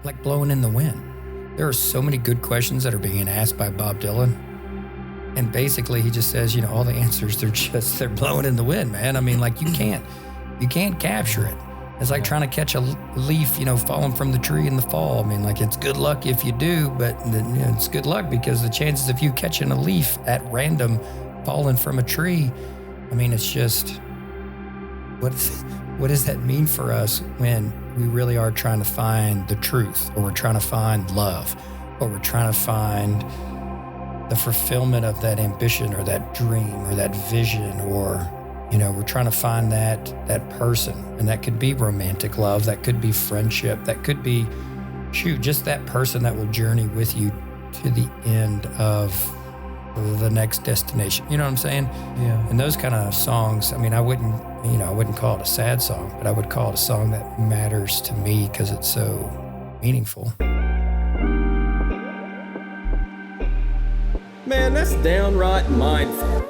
like blowing in the wind. There are so many good questions that are being asked by Bob Dylan. And basically he just says, all the answers, they're blowing in the wind, man. I mean, like you can't capture it. It's like trying to catch a leaf, falling from the tree in the fall. I mean, like it's good luck if you do, but it's good luck because the chances of you catching a leaf at random falling from a tree, I mean, it's just, what does that mean for us when we really are trying to find the truth, or we're trying to find love, or we're trying to find the fulfillment of that ambition or that dream or that vision, or we're trying to find that person. And that could be romantic love, that could be friendship, that could be just that person that will journey with you to the end of the next destination. You know what I'm saying? Yeah. And those kind of songs, I mean, I wouldn't call it a sad song, but I would call it a song that matters to me because it's so meaningful. Man, that's downright mindful.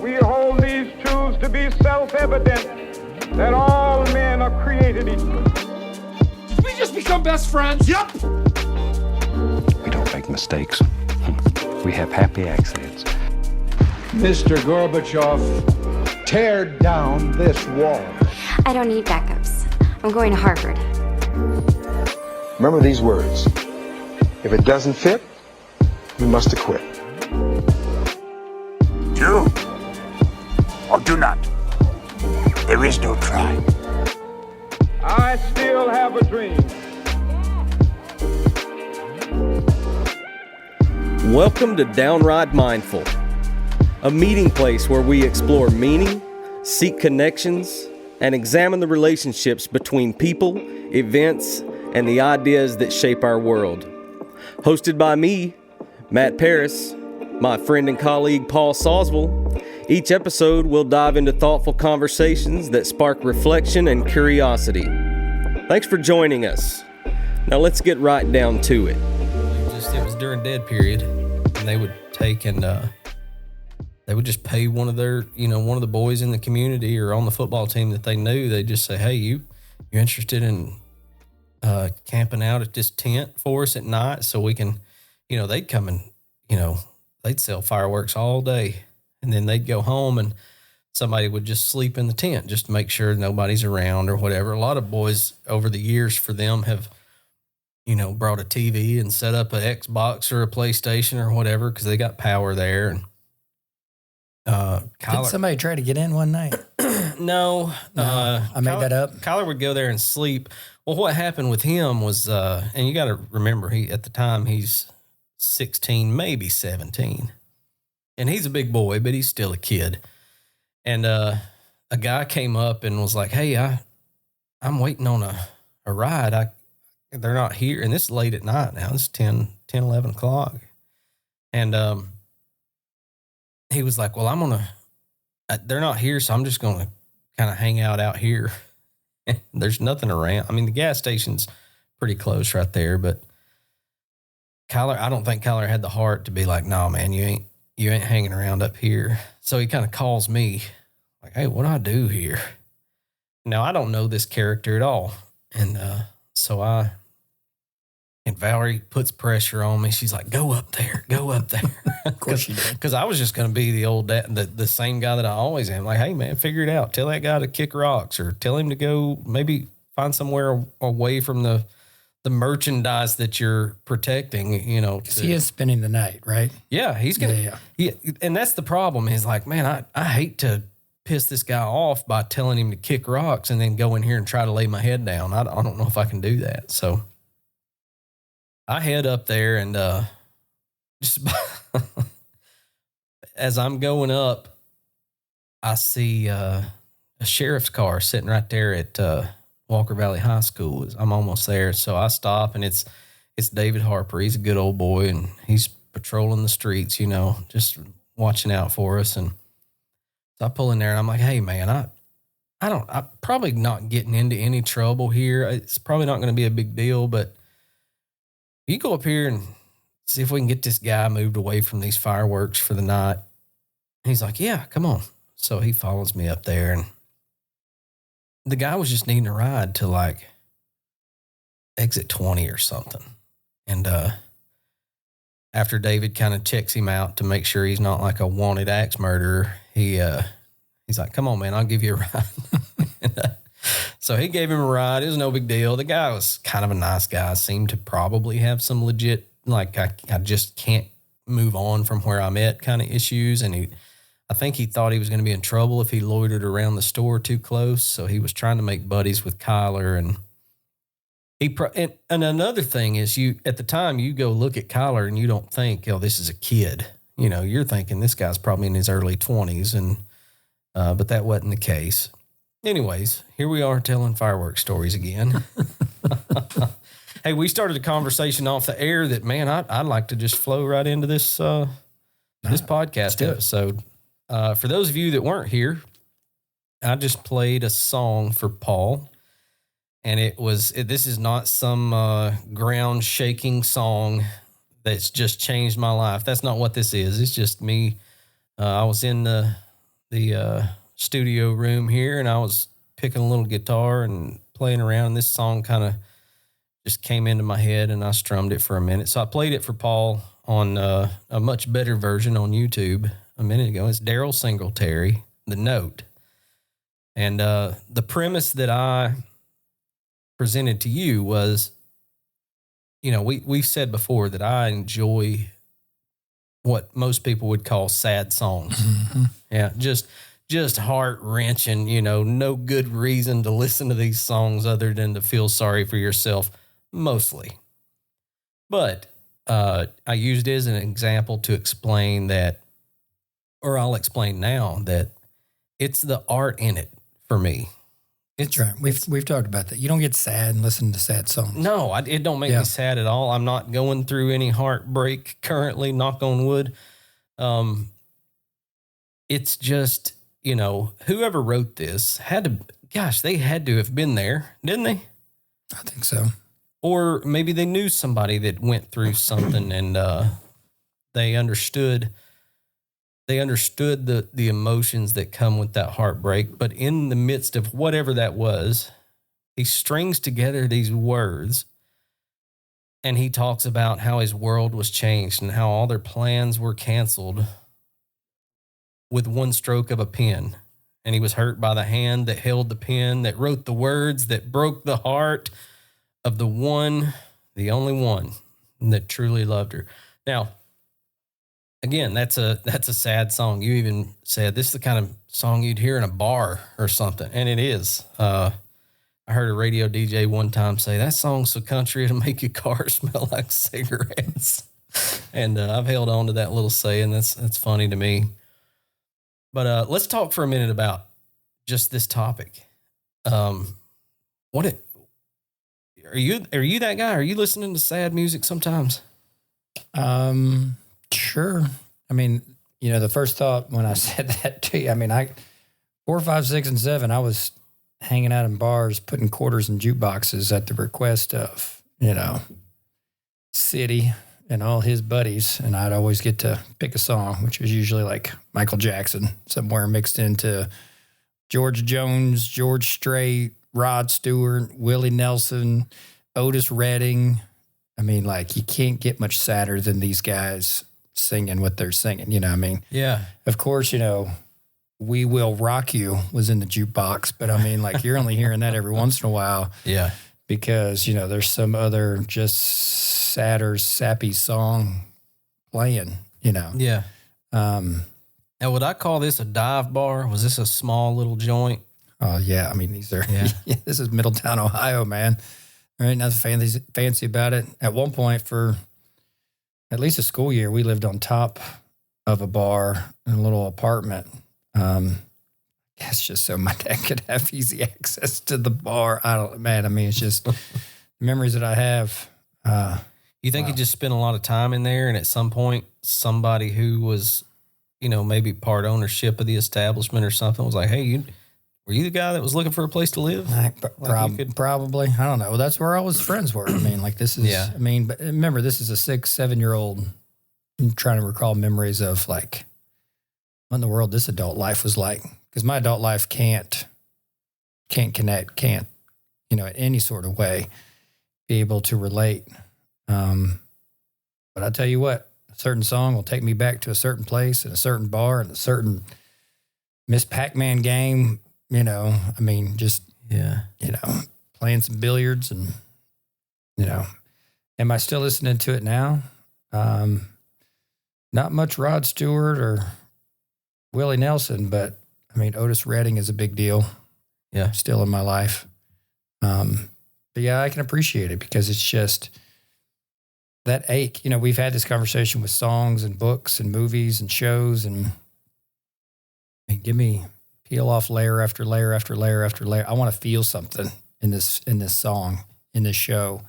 We hold these truths to be self-evident, that all men are created equal. Did we just become best friends? Yep. We don't make mistakes. We have happy accidents. Mr. Gorbachev, tear down this wall. I don't need backups. I'm going to Harvard. Remember these words. If it doesn't fit, you must acquit. Do or do not. There is no try. I still have a dream. Welcome to Downright Mindful, a meeting place where we explore meaning, seek connections, and examine the relationships between people, events, and the ideas that shape our world. Hosted by me, Matt Paris, my friend and colleague Paul Sawswell. Each episode will dive into thoughtful conversations that spark reflection and curiosity. Thanks for joining us. Now let's get right down to it. It was during dead period, and they would take and they would just pay one of their, one of the boys in the community or on the football team that they knew. They'd just say, "Hey, you interested in camping out at this tent for us at night so we can," they'd come and, they'd sell fireworks all day, and then they'd go home and somebody would just sleep in the tent just to make sure nobody's around or whatever. A lot of boys over the years for them have, brought a TV and set up an Xbox or a PlayStation or whatever because they got power there. And Did somebody try to get in one night? No. I made that up. Kyler would go there and sleep. Well, what happened with him was, and you got to remember, at the time he's 16, maybe 17. And he's a big boy, but he's still a kid. And a guy came up and was like, "Hey, I'm waiting on a ride. They're not here." And this is late at night now. It's 10, 11 o'clock. And he was like, "Well, they're not here, so I'm just going to kind of hang out here." There's nothing around. I mean, the gas station's pretty close right there, but I don't think Kyler had the heart to be like, "No, man, you ain't hanging around up here." So he kind of calls me like, "Hey, what do I do here?" Now, I don't know this character at all. And and Valerie puts pressure on me. She's like, go up there. Of course she did. Because I was just going to be the old dad, the same guy that I always am. Like, "Hey, man, figure it out. Tell that guy to kick rocks, or tell him to go maybe find somewhere away from the merchandise that you're protecting," Because he is spending the night, right? Yeah, he's going to. Yeah. And that's the problem. He's like, "Man, I hate to piss this guy off by telling him to kick rocks and then go in here and try to lay my head down. I don't know if I can do that." So I head up there and just as I'm going up, I see a sheriff's car sitting right there at Walker Valley High School. I'm almost there. So I stop, and it's David Harper. He's a good old boy, and he's patrolling the streets, just watching out for us. And so I pull in there, and I'm like, "Hey, man, I'm probably not getting into any trouble here. It's probably not going to be a big deal, but you go up here and see if we can get this guy moved away from these fireworks for the night." And he's like, "Yeah, come on." So he follows me up there, and the guy was just needing a ride to exit 20 or something. And after David kind of checks him out to make sure he's not like a wanted axe murderer, he's like, come on, man, I'll give you a ride. And, so he gave him a ride. It was no big deal. The guy was kind of a nice guy, seemed to probably have some legit, like, I just can't move on from where I'm at kind of issues. And I think he thought he was going to be in trouble if he loitered around the store too close. So he was trying to make buddies with Kyler. And and another thing is, at the time you go look at Kyler and you don't think, oh, this is a kid. You know, you're thinking this guy's probably in his early 20s. And, but that wasn't the case. Anyways, here we are telling fireworks stories again. Hey, we started a conversation off the air that, man, I'd like to just flow right into this podcast episode. For those of you that weren't here, I just played a song for Paul, and this is not some ground shaking song that's just changed my life. That's not what this is. It's just me. I was in the studio room here, and I was picking a little guitar and playing around, and this song kind of just came into my head, and I strummed it for a minute. So I played it for Paul on a much better version on YouTube a minute ago. It's Daryl Singletary, The Note. And the premise that I presented to you was, you know, we've said before that I enjoy what most people would call sad songs. Mm-hmm. Yeah, just heart-wrenching, you know, no good reason to listen to these songs other than to feel sorry for yourself, mostly. But I used it as an example to explain that, or I'll explain now, that it's the art in it for me. That's right. We've talked about that. You don't get sad and listen to sad songs. No, it don't make me sad at all. I'm not going through any heartbreak currently, knock on wood. It's just, you know, whoever wrote this they had to have been there, didn't they? I think so. Or maybe they knew somebody that went through something and they understood the emotions that come with that heartbreak. But in the midst of whatever that was, he strings together these words, and he talks about how his world was changed and how all their plans were canceled with one stroke of a pen. And he was hurt by the hand that held the pen, that wrote the words, that broke the heart of the one, the only one that truly loved her. Now, again, that's a sad song. You even said this is the kind of song you'd hear in a bar or something, and it is. I heard a radio DJ one time say, that song's so country it'll make your car smell like cigarettes. And I've held on to that little saying. That's funny to me. But let's talk for a minute about just this topic. Are you that guy? Are you listening to sad music sometimes? Sure. I mean, you know, the first thought when I said that to you, I mean, 4, 5, 6, and 7, I was hanging out in bars, putting quarters in jukeboxes at the request of, you know, City and all his buddies. And I'd always get to pick a song, which was usually like Michael Jackson, somewhere mixed into George Jones, George Strait, Rod Stewart, Willie Nelson, Otis Redding. I mean, like, you can't get much sadder than these guys singing what they're singing, you know what I mean? Yeah. Of course, you know, We Will Rock You was in the jukebox, but I mean, like, you're only hearing that every once in a while. Yeah. Because, you know, there's some other just sadder, sappy song playing, you know? Yeah. Now, would I call this a dive bar? Was this a small little joint? Oh, yeah. I mean, these are, this is Middletown, Ohio, man. All right, nothing fancy about it. At one point, for at least a school year, we lived on top of a bar in a little apartment. It's just so my dad could have easy access to the bar. I mean, it's just memories that I have. You think you just spent a lot of time in there, and at some point, somebody who was, you know, maybe part ownership of the establishment or something was like, hey, were you the guy that was looking for a place to live? Probably. I don't know. Well, that's where all his friends were. I mean, like, this is, I mean, but remember, this is a 6, 7-year-old. I'm trying to recall memories of, like, what in the world this adult life was like. Because my adult life can't connect, you know, in any sort of way. be able to relate. But I tell you what, a certain song will take me back to a certain place and a certain bar and a certain Miss Pac-Man game, you know, I mean, just, you know, playing some billiards and, you know, am I still listening to it now? Not much Rod Stewart or Willie Nelson, but I mean, Otis Redding is a big deal. Yeah. Still in my life. But yeah, I can appreciate it because it's just that ache. You know, we've had this conversation with songs and books and movies and shows, and give me peel off layer after layer after layer after layer. I want to feel something in this song, in this show,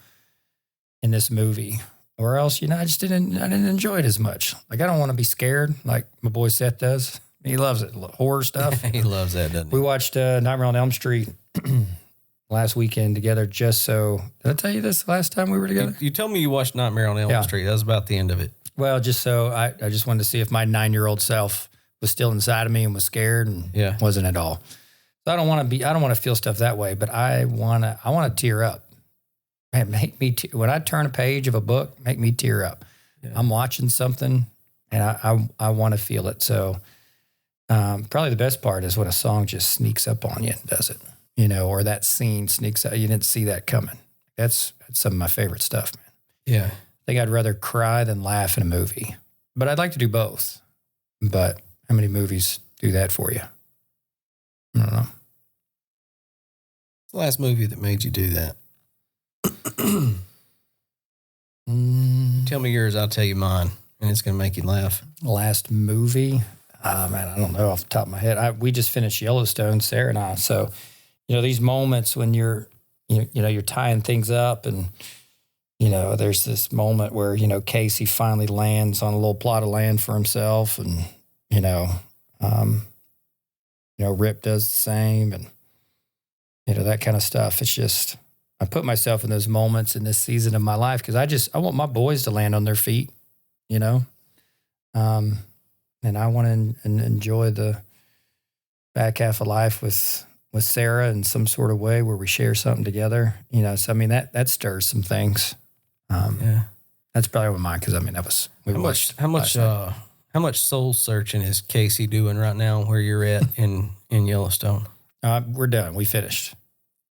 in this movie, or else, you know, I didn't enjoy it as much. Like, I don't want to be scared like my boy Seth does. He loves it, horror stuff. He loves that, doesn't he? We watched Nightmare on Elm Street last weekend together. Just so, did I tell you this last time we were together? You told me you watched Nightmare on Elm Street. That was about the end of it. Well, just so I just wanted to see if my 9-year-old self was still inside of me and was scared, and wasn't at all. So I don't want to feel stuff that way, but I want to tear up. Man, make me when I turn a page of a book, make me tear up. Yeah. I'm watching something and I want to feel it. So probably the best part is when a song just sneaks up on you and does it, you know, or that scene sneaks out. You didn't see that coming. That's some of my favorite stuff, man. Yeah. I think I'd rather cry than laugh in a movie, but I'd like to do both. But how many movies do that for you? I don't know. What's the last movie that made you do that? Tell me yours, I'll tell you mine, and it's going to make you laugh. Last movie? Man, I don't know off the top of my head. We just finished Yellowstone, Sarah and I. So, you know, these moments when you're tying things up, and, you know, there's this moment where, you know, Casey finally lands on a little plot of land for himself, and, you know, Rip does the same, and, you know, that kind of stuff. It's just, I put myself in those moments in this season of my life because I want my boys to land on their feet, you know, and I want to enjoy the back half of life with Sarah in some sort of way where we share something together, you know. So I mean that stirs some things. That's probably one of mine because I mean that was how much soul searching is Casey doing right now where you're at in Yellowstone? We're done. We finished.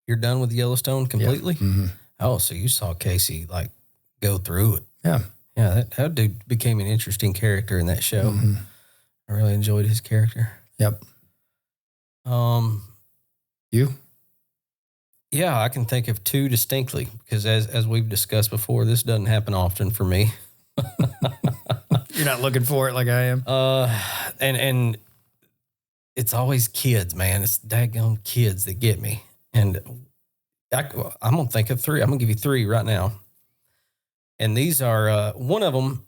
You're done with Yellowstone completely? Yeah. Mm-hmm. Oh, so you saw Casey like go through it. Yeah. Yeah, that dude became an interesting character in that show. Mm-hmm. I really enjoyed his character. Yep. You? Yeah, I can think of two distinctly because as we've discussed before, this doesn't happen often for me. You're not looking for it like I am. And it's always kids, man. It's daggone kids that get me. And I'm going to think of three. I'm going to give you three right now. And these are, one of them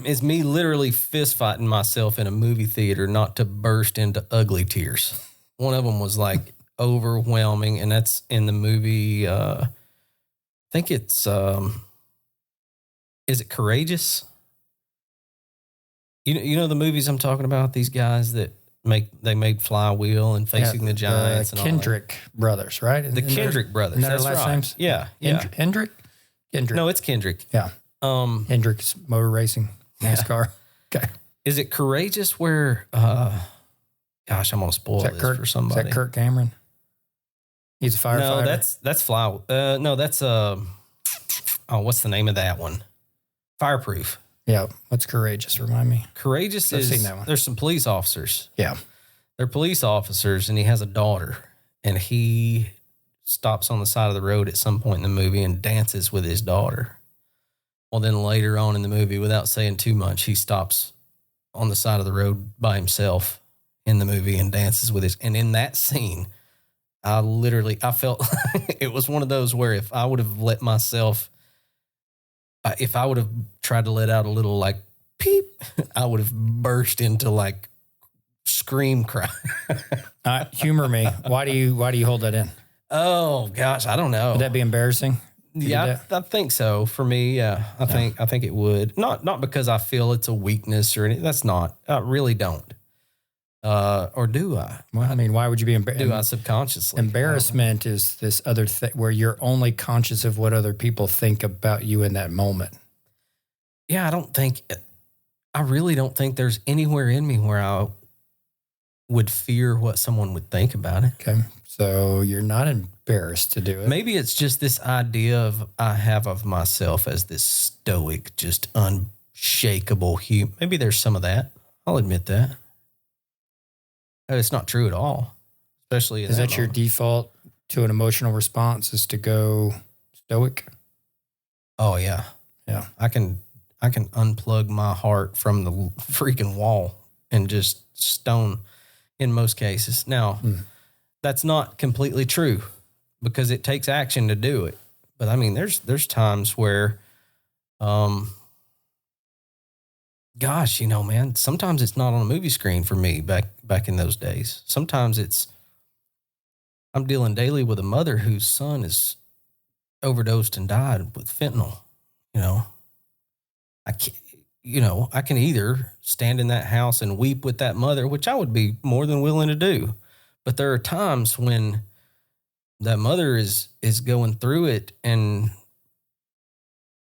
is me literally fist fighting myself in a movie theater not to burst into ugly tears. One of them was like overwhelming, and that's in the movie, I think it's, is it Courageous? You know the movies I'm talking about, these guys that made Flywheel and Facing the Giants and Kendrick brothers, right? The Kendrick brothers. That's their last right. names? Yeah. Hendrick? Kendrick. No, it's Kendrick. Yeah. Hendrick's motor racing, NASCAR. Yeah. Okay. Is it Courageous where, gosh, I'm going to spoil this for somebody. Is that Kirk Cameron? He's a firefighter. No, that's Fly. No, that's, what's the name of that one? Fireproof. Yeah. What's Courageous? Remind me. Courageous I've seen that one. There's some police officers. Yeah. They're police officers, and he has a daughter, and he stops on the side of the road at some point in the movie and dances with his daughter. Well, then later on in the movie, without saying too much, he stops on the side of the road by himself in the movie and dances with and in that scene, I felt it was one of those where if I would have let myself, if I would have tried to let out a little like peep, I would have burst into like scream cry. Humor me. Why do you hold that in? Oh gosh, I don't know. Would that be embarrassing? Yeah, I think so. For me, yeah, I think it would. Not because I feel it's a weakness or anything. That's not. I really don't. Or do I? Well, I mean, why would you be embarrassed? Do I subconsciously? Embarrassment is this other thing where you're only conscious of what other people think about you in that moment. Yeah, I really don't think there's anywhere in me where I would fear what someone would think about it. Okay. So you're not embarrassed to do it. Maybe it's just this idea I have of myself as this stoic, just unshakable human. Maybe there's some of that. I'll admit that. It's not true at all, especially in Is that your default to an emotional response is to go stoic? Oh yeah. Yeah. I can unplug my heart from the freaking wall and just stone in most cases. Now, that's not completely true because it takes action to do it. But I mean, there's times where, gosh, man, sometimes it's not on a movie screen for me back in those days. Sometimes I'm dealing daily with a mother whose son is overdosed and died with fentanyl. I can either stand in that house and weep with that mother, which I would be more than willing to do. But there are times when that mother is going through it and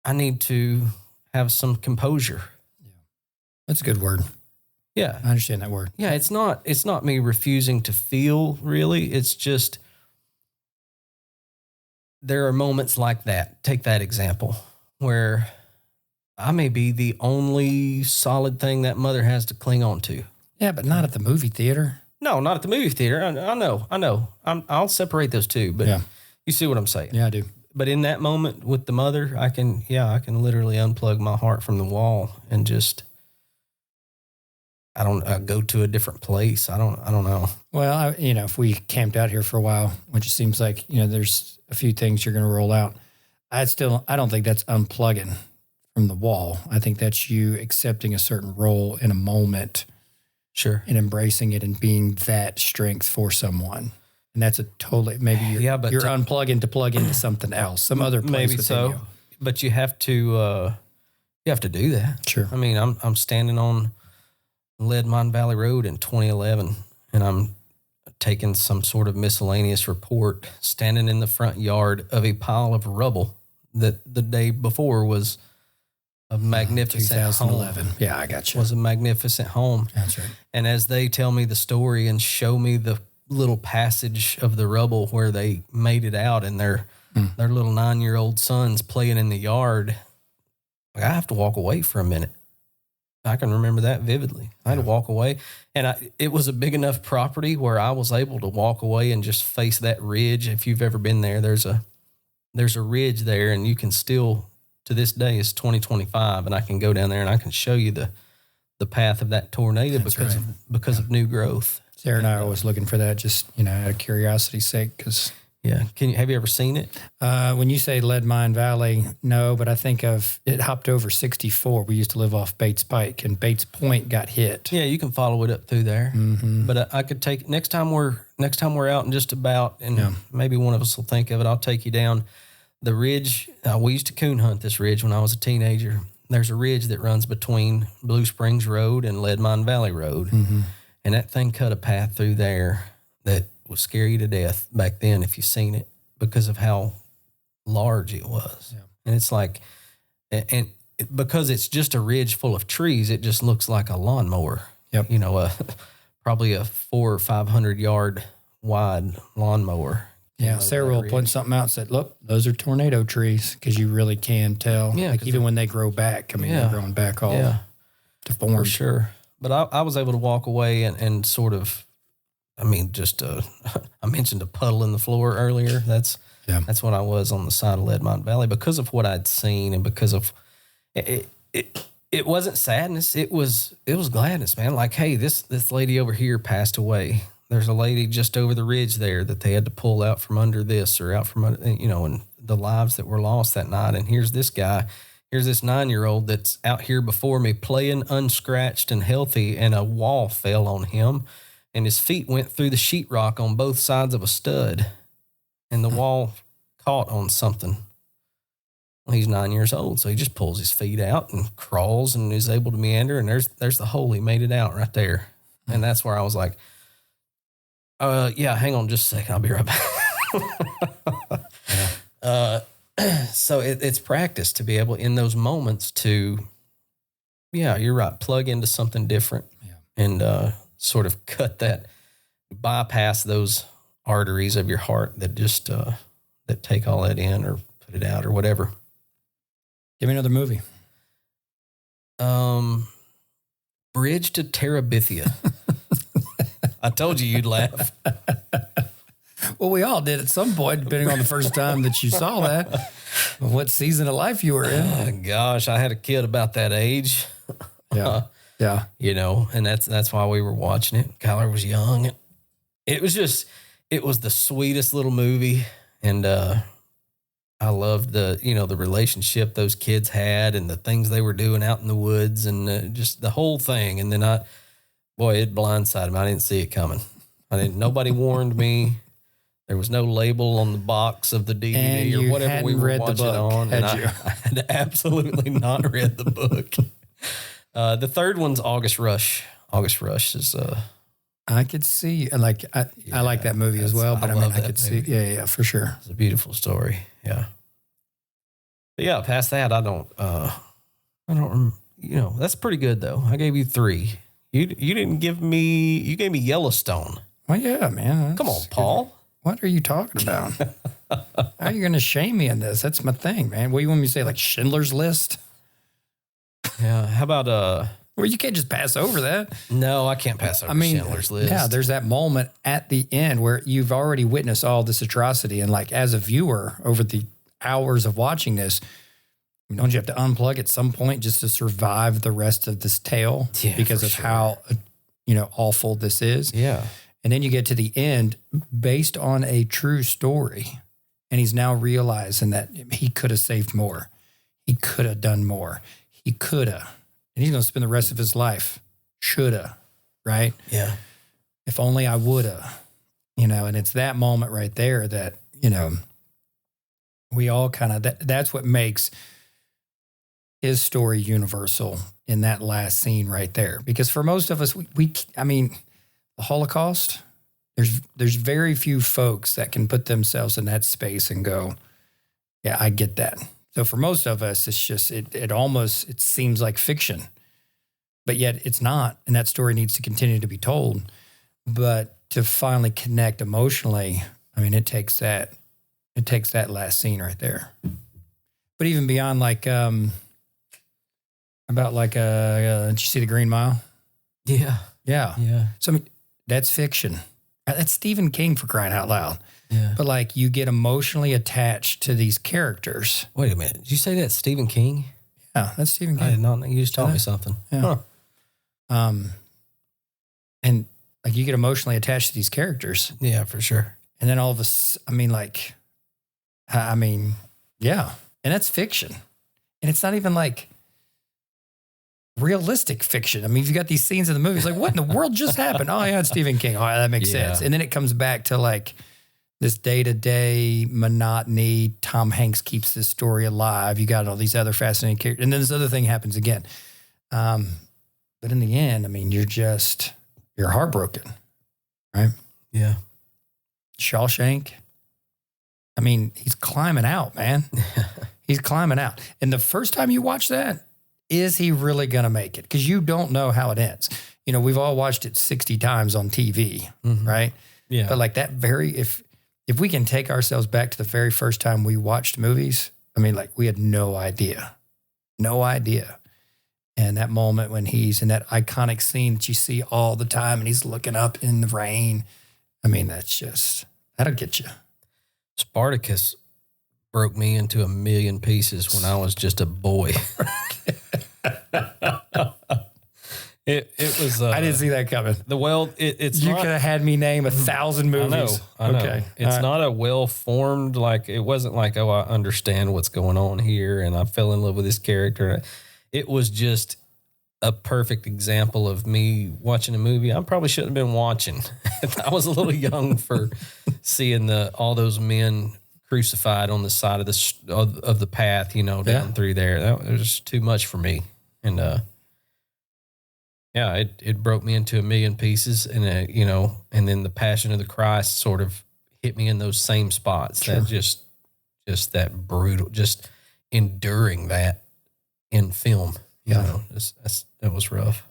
I need to have some composure. Yeah. That's a good word. Yeah. I understand that word. Yeah. It's not me refusing to feel really. It's just, there are moments like that. Take that example where I may be the only solid thing that mother has to cling on to. Yeah, but not at the movie theater. No, not at the movie theater. I know. I'll separate those two, but you see what I'm saying? Yeah, I do. But in that moment with the mother, I can literally unplug my heart from the wall and just, I go to a different place. I don't know. Well, if we camped out here for a while, which seems like, there's a few things you're going to roll out. I don't think that's unplugging from the wall. I think that's you accepting a certain role in a moment. Sure. And embracing it and being that strength for someone. And that's a totally, maybe you're unplugging to plug into something else, some other place. Maybe so. You. But you have to do that. Sure. I mean, I'm standing on Leadmine Valley Road in 2011 and I'm taking some sort of miscellaneous report, standing in the front yard of a pile of rubble that the day before was a magnificent 2011. home. Yeah, I got you. Was a magnificent home. That's right. And as they tell me the story and show me the little passage of the rubble where they made it out and their little 9-year-old son's playing in the yard, I have to walk away for a minute. I can remember that vividly. I had to walk away. And it was a big enough property where I was able to walk away and just face that ridge. If you've ever been there, there's a ridge there and you can still, to this day, it's 2025, and I can go down there and I can show you the path of that tornado because of new growth. Sarah and I are always looking for that, just out of curiosity's sake. Because have you ever seen it? When you say Leadmine Valley, no, but I think of it hopped over 64. We used to live off Bates Pike, and Bates Point got hit. Yeah, you can follow it up through there. Mm-hmm. But I could take next time we're out and just about, and maybe one of us will think of it. I'll take you down the ridge. We used to coon hunt this ridge when I was a teenager. There's a ridge that runs between Blue Springs Road and Leadmine Valley Road. Mm-hmm. And that thing cut a path through there that would scare you to death back then if you've seen it because of how large it was. Yeah. And it's like, because it's just a ridge full of trees, it just looks like a lawnmower. Yep. Probably a 400 or 500 yard wide lawnmower. Yeah, Sarah will point something out and said, look, those are tornado trees, because you really can tell. Yeah, like even when they grow back, they're growing back all deformed. For sure. But I was able to walk away and sort of, I mentioned a puddle in the floor earlier. That's what I was on the side of Leadmine Valley because of what I'd seen and because of it wasn't sadness. It was gladness, man. Like, hey, this lady over here passed away. There's a lady just over the ridge there that they had to pull out from under this or out from under, and the lives that were lost that night. And here's this guy, here's this 9-year-old that's out here before me playing unscratched and healthy, and a wall fell on him and his feet went through the sheetrock on both sides of a stud and the wall caught on something. Well, he's 9 years old, so he just pulls his feet out and crawls and is able to meander, and there's the hole. He made it out right there. And that's where I was like, yeah, hang on just a second. I'll be right back. So it's practice to be able in those moments to, yeah, you're right. Plug into something different and sort of bypass those arteries of your heart that just, that take all that in or put it out or whatever. Give me another movie. Bridge to Terabithia. I told you you'd laugh. Well, we all did at some point, depending on the first time that you saw that. What season of life you were in. Oh, gosh, I had a kid about that age. Yeah. Yeah. You know, and that's why we were watching it. Kyler was young. It was the sweetest little movie. And I loved the relationship those kids had and the things they were doing out in the woods and just the whole thing. And then it blindsided me. I didn't see it coming. Nobody warned me. There was no label on the box of the DVD or whatever we were watching on. And I had absolutely not read the book. The third one's August Rush. August Rush is I could see I like that movie as well, but I could see for sure. It's a beautiful story. Yeah. But yeah, past that I don't that's pretty good though. I gave you 3. You didn't give me, you gave me Yellowstone. Well, yeah, man. Come on, Paul. What are you talking about? How are you going to shame me in this? That's my thing, man. What do you want me to say, like Schindler's List? Yeah. How about well, you can't just pass over that. No, I can't pass over Schindler's List. Yeah, there's that moment at the end where you've already witnessed all this atrocity. And like as a viewer over the hours of watching this, don't you have to unplug at some point just to survive the rest of this tale because of how, awful this is? Yeah. And then you get to the end based on a true story. And he's now realizing that he could have saved more. He could have done more. He could have. And he's going to spend the rest of his life. Shoulda, right? Yeah. If only I woulda, and it's that moment right there that, we all kind of, that's what makes his story universal in that last scene right there. Because for most of us, the Holocaust, there's very few folks that can put themselves in that space and go, yeah, I get that. So for most of us, it's just, it seems like fiction, but yet it's not. And that story needs to continue to be told. But to finally connect emotionally, it takes that last scene right there. But even beyond did you see The Green Mile? Yeah. Yeah. Yeah. So, that's fiction. That's Stephen King, for crying out loud. Yeah. But you get emotionally attached to these characters. Wait a minute. Did you say that's Stephen King? Yeah, that's Stephen King. I did not know. You just taught me something. Yeah. Huh. And you get emotionally attached to these characters. Yeah, for sure. And then all of a sudden, yeah. And that's fiction. And it's not even realistic fiction. You've got these scenes in the movie. It's like, what in the world just happened? Oh, yeah, it's Stephen King. Oh, that makes sense. And then it comes back to this day-to-day monotony. Tom Hanks keeps this story alive. You got all these other fascinating characters. And then this other thing happens again. But in the end, you're heartbroken, right? Yeah. Shawshank. He's climbing out, man. He's climbing out. And the first time you watch that, is he really going to make it? Because you don't know how it ends. We've all watched it 60 times on TV, right? Yeah. But if we can take ourselves back to the very first time we watched movies, we had no idea. No idea. And that moment when he's in that iconic scene that you see all the time and he's looking up in the rain, that'll get you. Spartacus broke me into a million pieces when I was just a boy. It was. I didn't see that coming. It's you could have had me name 1,000 movies. I know. Okay, it's not a well-formed. It wasn't I understand what's going on here, and I fell in love with this character. It was just a perfect example of me watching a movie I probably shouldn't have been watching. I was a little young for seeing all those men crucified on the side of the path, down through there. That was just too much for me. And Yeah, it broke me into a million pieces, and and then the Passion of the Christ sort of hit me in those same spots. Sure. That just that brutal, just enduring that in film. Yeah. That was rough.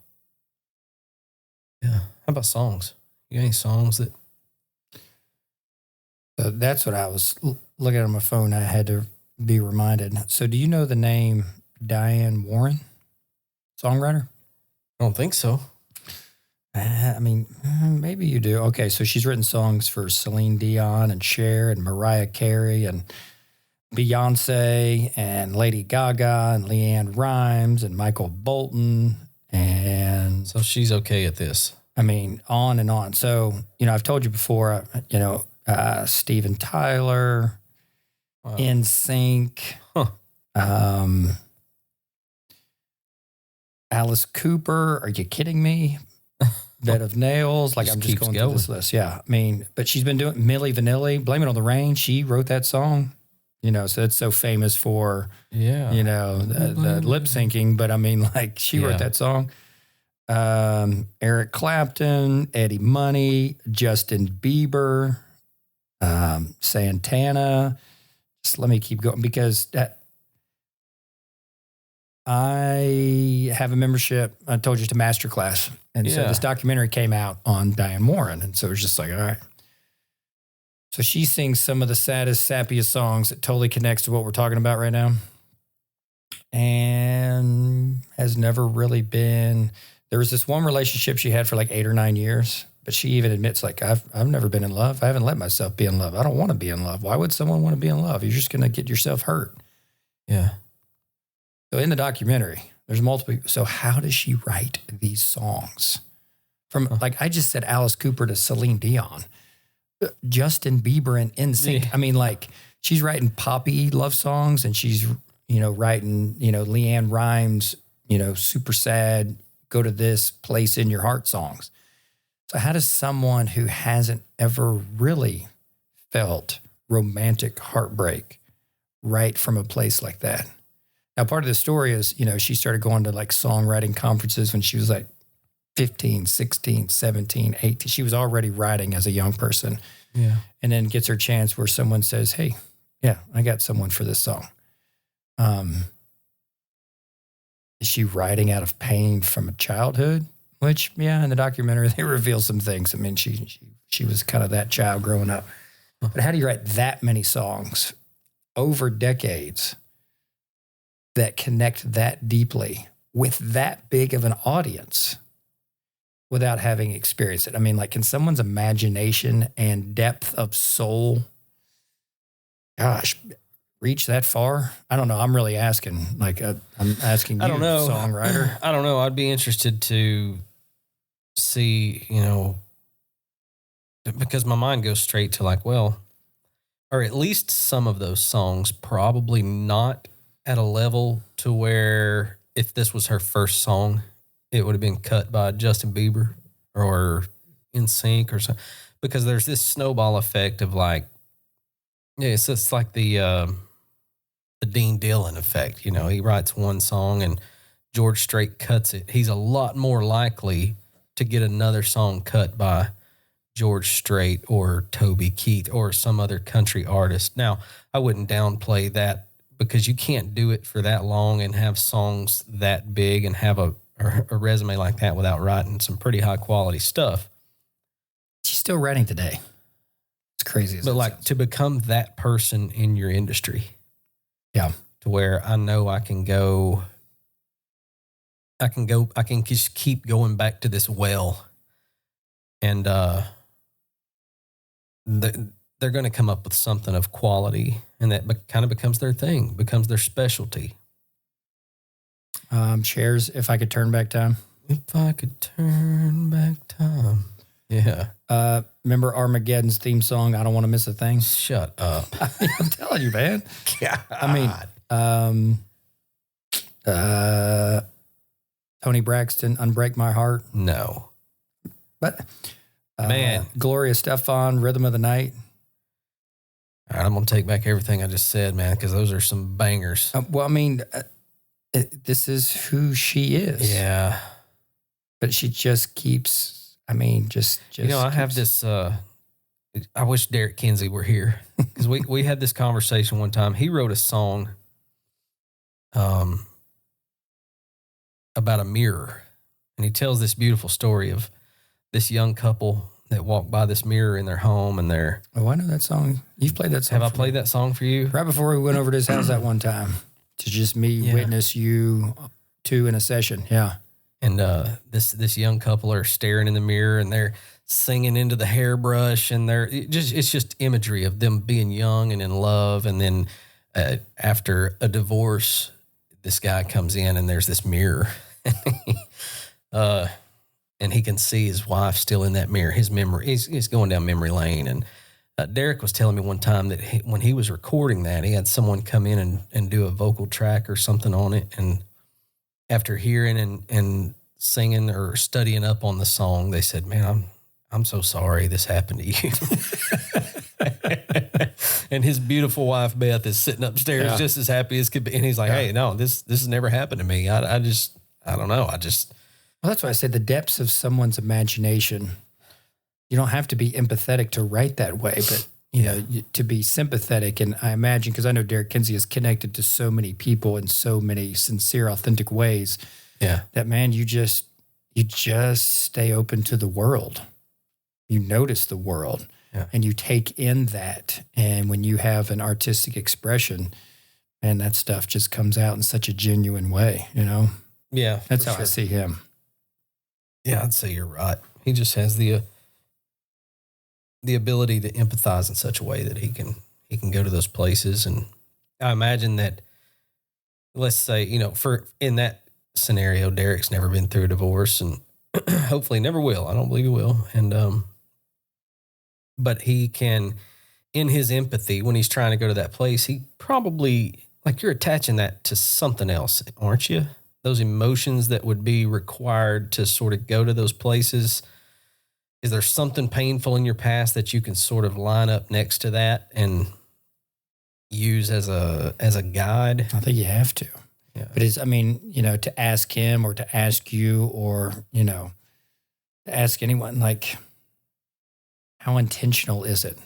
Yeah. How about songs? You got any songs that? So that's what I was looking at on my phone. I had to be reminded. So do you know the name Diane Warren, songwriter? I don't think so. I mean, maybe you do. Okay, so she's written songs for Celine Dion and Cher and Mariah Carey and Beyonce and Lady Gaga and Leanne Rimes and Michael Bolton. And so she's okay at this. I mean, on and on. So, I've told you before, Steven Tyler, Wow. NSYNC, Alice Cooper. Are you kidding me? Bed of Nails. Like, I'm just going through this list. Yeah. I mean, but she's been doing Milli Vanilli, Blame It on the Rain. She wrote that song, so it's so famous for, the lip syncing. But I mean, like, she wrote that song. Eric Clapton, Eddie Money, Justin Bieber, Santana. Just let me keep going because I have a membership. I told you to Masterclass. And so this documentary came out on Diane Warren. And so it was just like, all right. So she sings some of the saddest, sappiest songs. It totally connects to what we're talking about right now. And has never really been. There was this one relationship she had for like 8 or 9 years, but she even admits, like, I've never been in love. I haven't let myself be in love. I don't want to be in love. Why would someone want to be in love? You're just going to get yourself hurt. Yeah. So in the documentary, there's multiple. So how does she write these songs? From like I just said, Alice Cooper to Celine Dion, Justin Bieber and NSYNC. Yeah. I mean, like she's writing poppy love songs, and she's writing Leanne Rimes, super sad, go to this place in your heart songs. So how does someone who hasn't ever really felt romantic heartbreak write from a place like that? Now, part of the story is, she started going to like songwriting conferences when she was like 15, 16, 17, 18. She was already writing as a young person. Yeah. And then gets her chance where someone says, hey, yeah, I got someone for this song. Is she writing out of pain from a childhood? Which, in the documentary, they reveal some things. I mean, she was kind of that child growing up. But how do you write that many songs over decades that connect that deeply with that big of an audience without having experienced it? I mean, like, can someone's imagination and depth of soul, reach that far? I don't know. I'm really asking. Like, I'm asking you, songwriter. I don't know. I'd be interested to see, because my mind goes straight to like, well, or at least some of those songs probably not at a level to where if this was her first song, it would have been cut by Justin Bieber or NSYNC or something. Because there's this snowball effect of like, it's just like the Dean Dillon effect. He writes one song and George Strait cuts it. He's a lot more likely to get another song cut by George Strait or Toby Keith or some other country artist. Now, I wouldn't downplay that because you can't do it for that long and have songs that big and have a resume like that without writing some pretty high quality stuff. She's still writing today. It's crazy. But like to become that person in your industry. Yeah. To where I know I can just keep going back to this well. And they're going to come up with something of quality, and that kind of becomes their thing, becomes their specialty. Cher's If I Could Turn Back Time. If I could turn back time. Yeah. Remember Armageddon's theme song, I Don't Want to Miss a Thing? Shut up. I'm telling you, man. God. I mean, Tony Braxton, Unbreak My Heart. No. But, man. Gloria Estefan, Rhythm of the Night. All right, I'm going to take back everything I just said, man, because those are some bangers. Well, I mean, this is who she is. Yeah. but she just keeps, just I have this, I wish Derrick Kinsey were here because we had this conversation one time. He wrote a song about a mirror, and he tells this beautiful story of this young couple that walked by this mirror in their home, and they're... Oh, I know that song. You've played that song. Have I played that song for you? Right before we went over to his house that one time to just witness you two in a session. Yeah. And this young couple are staring in the mirror, and they're singing into the hairbrush, and it's just imagery of them being young and in love. And then after a divorce, this guy comes in, and there's this mirror, and he can see his wife still in that mirror. His memory, he's going down memory lane. And Derrick was telling me one time that when he was recording that, he had someone come in and do a vocal track or something on it. And after hearing and singing or studying up on the song, they said, "Man, I'm so sorry this happened to you." And his beautiful wife, Beth, is sitting upstairs just as happy as could be. And he's like, "Hey, no, this has never happened to me. I don't know. Well, that's why I said the depths of someone's imagination. You don't have to be empathetic to write that way, but to be sympathetic. And I imagine, because I know Derrick Kinsey is connected to so many people in so many sincere, authentic ways. Yeah, that man, you just stay open to the world. You notice the world, and you take in that. And when you have an artistic expression, and that stuff just comes out in such a genuine way. Yeah, that's how I see him. Yeah, I'd say you're right. He just has the ability to empathize in such a way that he can go to those places. And I imagine that, let's say, in that scenario, Derrick's never been through a divorce, and hopefully never will. I don't believe he will. And but he can, in his empathy, when he's trying to go to that place, he probably, like, you're attaching that to something else, aren't you? Those emotions that would be required to sort of go to those places. Is there something painful in your past that you can sort of line up next to that and use as a guide? I think you have to. Yeah. But to ask him or to ask you or, to ask anyone, like, how intentional is it?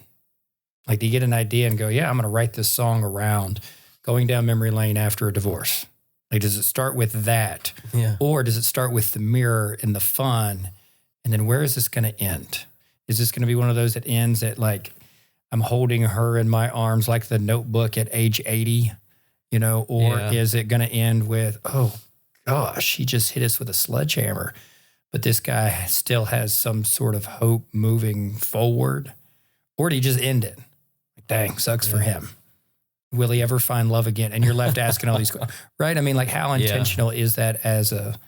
Like, do you get an idea and go, yeah, I'm going to write this song around going down memory lane after a divorce? Like, does it start with that? Yeah. Or does it start with the mirror and the fun? And then where is this going to end? Is this going to be one of those that ends at, like, I'm holding her in my arms like the Notebook at age 80, or is it going to end with, oh gosh, he just hit us with a sledgehammer, but this guy still has some sort of hope moving forward? Or do you just end it? Like, dang, sucks for him. Will he ever find love again? And you're left asking all these questions, right? Like, how intentional is that as a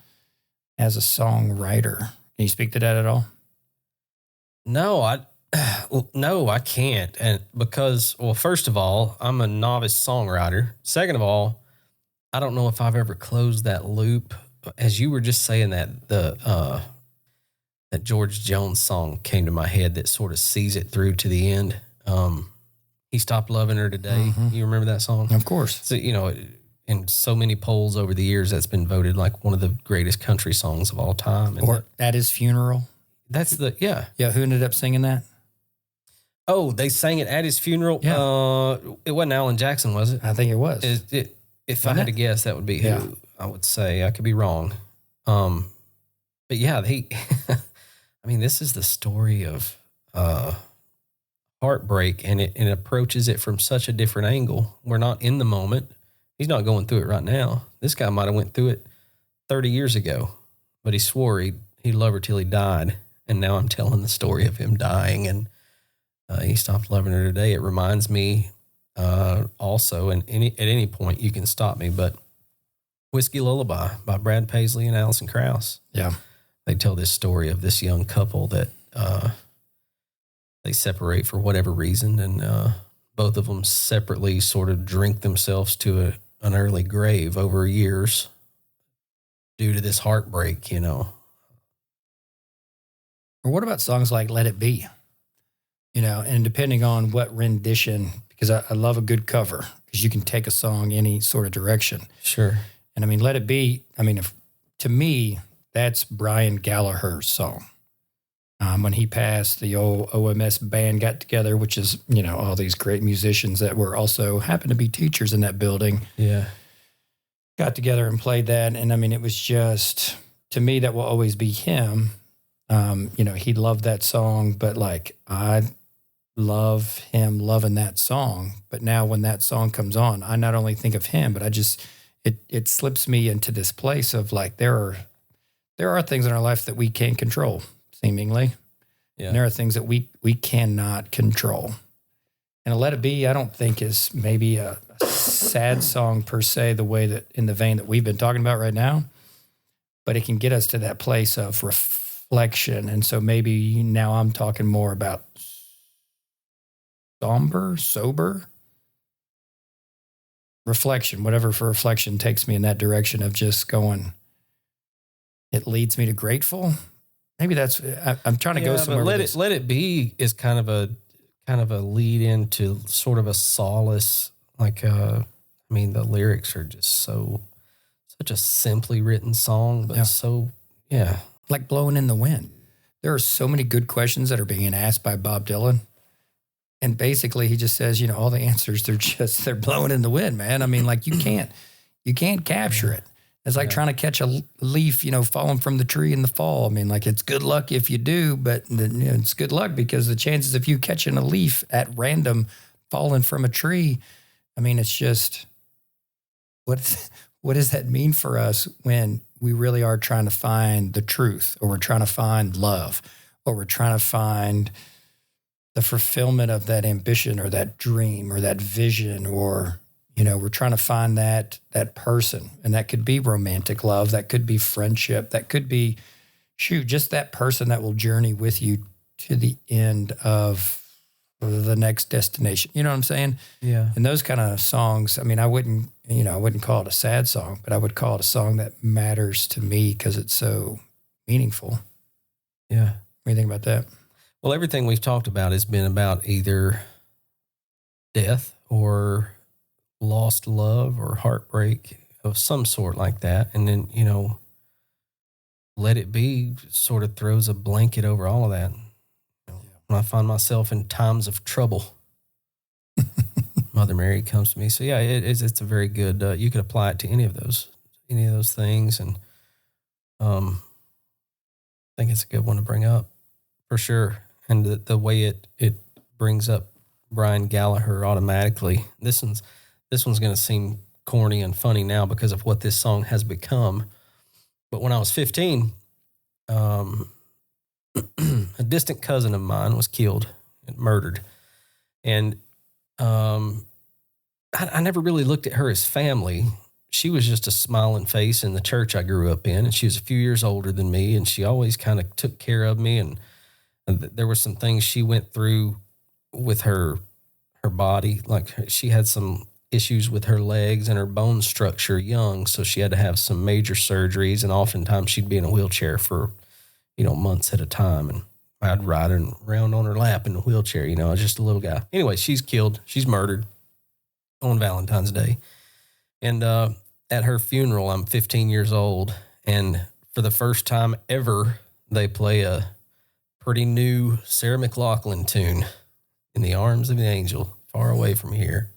songwriter? Can you speak to that at all? No, I can't. And because, well, first of all, I'm a novice songwriter. Second of all, I don't know if I've ever closed that loop. As you were just saying that, that George Jones song came to my head that sort of sees it through to the end. He Stopped Loving Her Today. Mm-hmm. You remember that song? Of course. So, in so many polls over the years, that's been voted like one of the greatest country songs of all time. And or At His Funeral. That's Yeah, who ended up singing that? Oh, they sang it at his funeral? Yeah. It wasn't Alan Jackson, was it? I think it was. If I had to guess, that would be who I would say. I could be wrong. But yeah, this is the story of heartbreak, and it approaches it from such a different angle. We're not in the moment. He's not going through it right now. This guy might have went through it 30 years ago, but he swore he'd love her till he died. And now I'm telling the story of him dying, and he stopped loving her today. It reminds me also, and at any point you can stop me, but Whiskey Lullaby by Brad Paisley and Alison Krauss. Yeah. They tell this story of this young couple that they separate for whatever reason, and both of them separately sort of drink themselves to an early grave over years due to this heartbreak, Or what about songs like Let It Be? And depending on what rendition, because I love a good cover, because you can take a song any sort of direction. Sure. And Let It Be, to me, that's Brian Gallagher's song. When he passed, the old OMS band got together, which is, all these great musicians that were also happened to be teachers in that building. Yeah. Got together and played that. And I mean, it was just, to me, that will always be him. He loved that song, but like, I love him loving that song. But now when that song comes on, I not only think of him, but it slips me into this place of like, there are things in our life that we can't control, seemingly. Yeah. And there are things that we cannot control. And a Let It Be, I don't think is maybe a sad song per se, in the vein that we've been talking about right now, but it can get us to that place of reflection. And so maybe now I'm talking more about sober reflection, whatever for reflection takes me in that direction of just going, it leads me to grateful. Maybe that's, I'm trying to go somewhere. Let It Be is kind of a lead into sort of a solace. Like, the lyrics are just such a simply written song, but like blowing in the wind. There are so many good questions that are being asked by Bob Dylan. And basically he just says, all the answers, they're blowing in the wind, man. I mean, like you can't capture it. It's like trying to catch a leaf, falling from the tree in the fall. I mean, like it's good luck if you do, but it's good luck because the chances of you catching a leaf at random falling from a tree, I mean, it's just, what does that mean for us when we really are trying to find the truth, or we're trying to find love, or we're trying to find the fulfillment of that ambition or that dream or that vision, or we're trying to find that person, and that could be romantic love, that could be friendship, that could be, just that person that will journey with you to the end of the next destination. You know what I'm saying? Yeah. And those kind of songs, I mean, I wouldn't call it a sad song, but I would call it a song that matters to me because it's so meaningful. Yeah. What do you think about that? Well, everything we've talked about has been about either death or lost love or heartbreak of some sort like that. And then, Let It Be sort of throws a blanket over all of that. When I find myself in times of trouble, Mother Mary comes to me. So yeah, it's a very good, you could apply it to any of those things. And I think it's a good one to bring up for sure. And the way it brings up Brian Gallagher automatically. This one's going to seem corny and funny now because of what this song has become. But when I was 15, a distant cousin of mine was killed and murdered. And I never really looked at her as family. She was just a smiling face in the church I grew up in. And she was a few years older than me. And she always kind of took care of me. And there were some things she went through with her body. Like she had some issues with her legs and her bone structure young. So she had to have some major surgeries. And oftentimes she'd be in a wheelchair for, months at a time. And I'd ride her around on her lap in a wheelchair, just a little guy. Anyway, she's killed. She's murdered on Valentine's Day. And at her funeral, I'm 15 years old. And for the first time ever, they play a pretty new Sarah McLachlan tune, In the Arms of an Angel, Far Away from Here.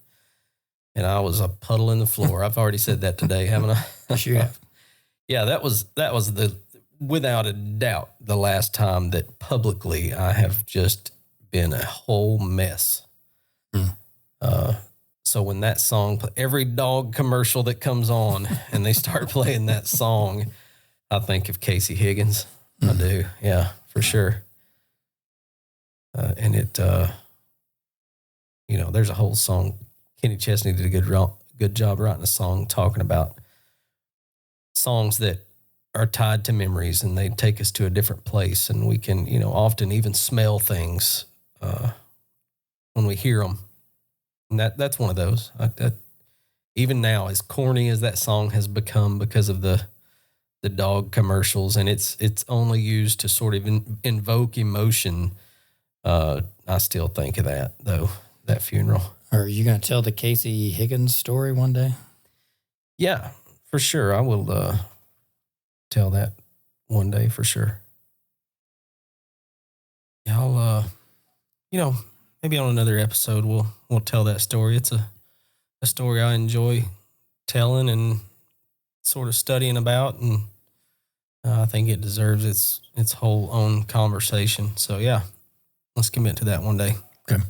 And I was a puddle in the floor. I've already said that today, haven't I? Yes, you have. Yeah, that was without a doubt the last time that publicly I have just been a whole mess. So when that song, every dog commercial that comes on and they start playing that song, I think of Casey Higgins. I do. Yeah, for sure. And it, there's a whole song. Kenny Chesney did a good job writing a song talking about songs that are tied to memories and they take us to a different place. And we can, often even smell things when we hear them. And that's one of those. Even now, as corny as that song has become because of the dog commercials, and it's only used to sort of invoke emotion, I still think of that, though, that funeral. Are you going to tell the Casey Higgins story one day? Yeah, for sure. I will tell that one day for sure. Yeah, I'll, maybe on another episode we'll tell that story. It's a story I enjoy telling and sort of studying about, and I think it deserves its whole own conversation. So yeah, let's commit to that one day. Okay.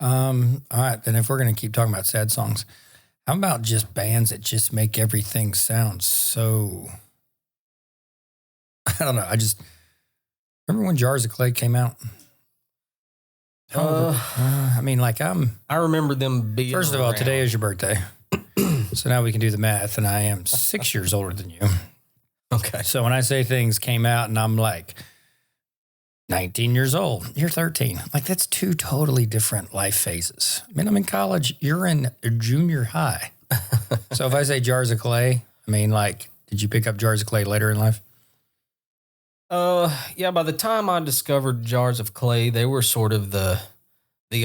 All right, then if we're going to keep talking about sad songs, how about just bands that just make everything sound so, I don't know. I just remember when Jars of Clay came out. I remember them being. First of all, around. today is your birthday. So now we can do the math, and I am 6 years older than you. Okay. So when I say things came out and I'm like 19 years old, you're 13. Like, that's two totally different life phases. I mean, I'm in college, you're in junior high. So if I say Jars of Clay, I mean, like, did you pick up Jars of Clay later in life? Yeah, by the time I discovered Jars of Clay, they were sort of the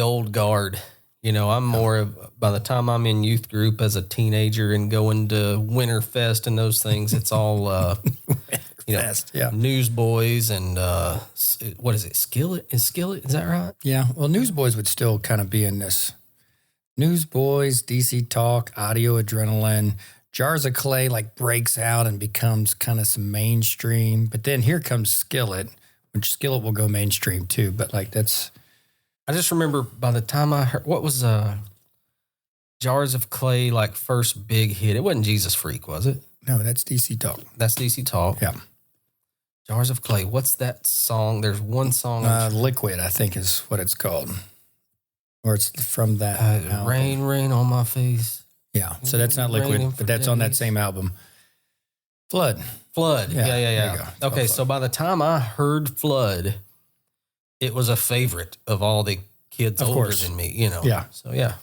old guard. I'm more of, by the time I'm in youth group as a teenager and going to Winterfest and those things, it's all, Newsboys and, what is it? Skillet? Is that right? Yeah. Well, Newsboys would still kind of be in this. Newsboys, DC Talk, Audio Adrenaline, Jars of Clay like breaks out and becomes kind of some mainstream. But then here comes Skillet, which Skillet will go mainstream too. But like that's... I just remember by the time I heard, what was Jars of Clay, like first big hit? It wasn't Jesus Freak, was it? No, that's DC Talk. That's DC Talk. Yeah. Jars of Clay. What's that song? There's one song. Liquid, I think is what it's called. Or it's from that album. Rain on my face. Yeah. So that's not Liquid, but that's on that same album. Flood. Yeah. There you go. Okay, so by the time I heard Flood, it was a favorite of all the kids older than me, Yeah. So, yeah.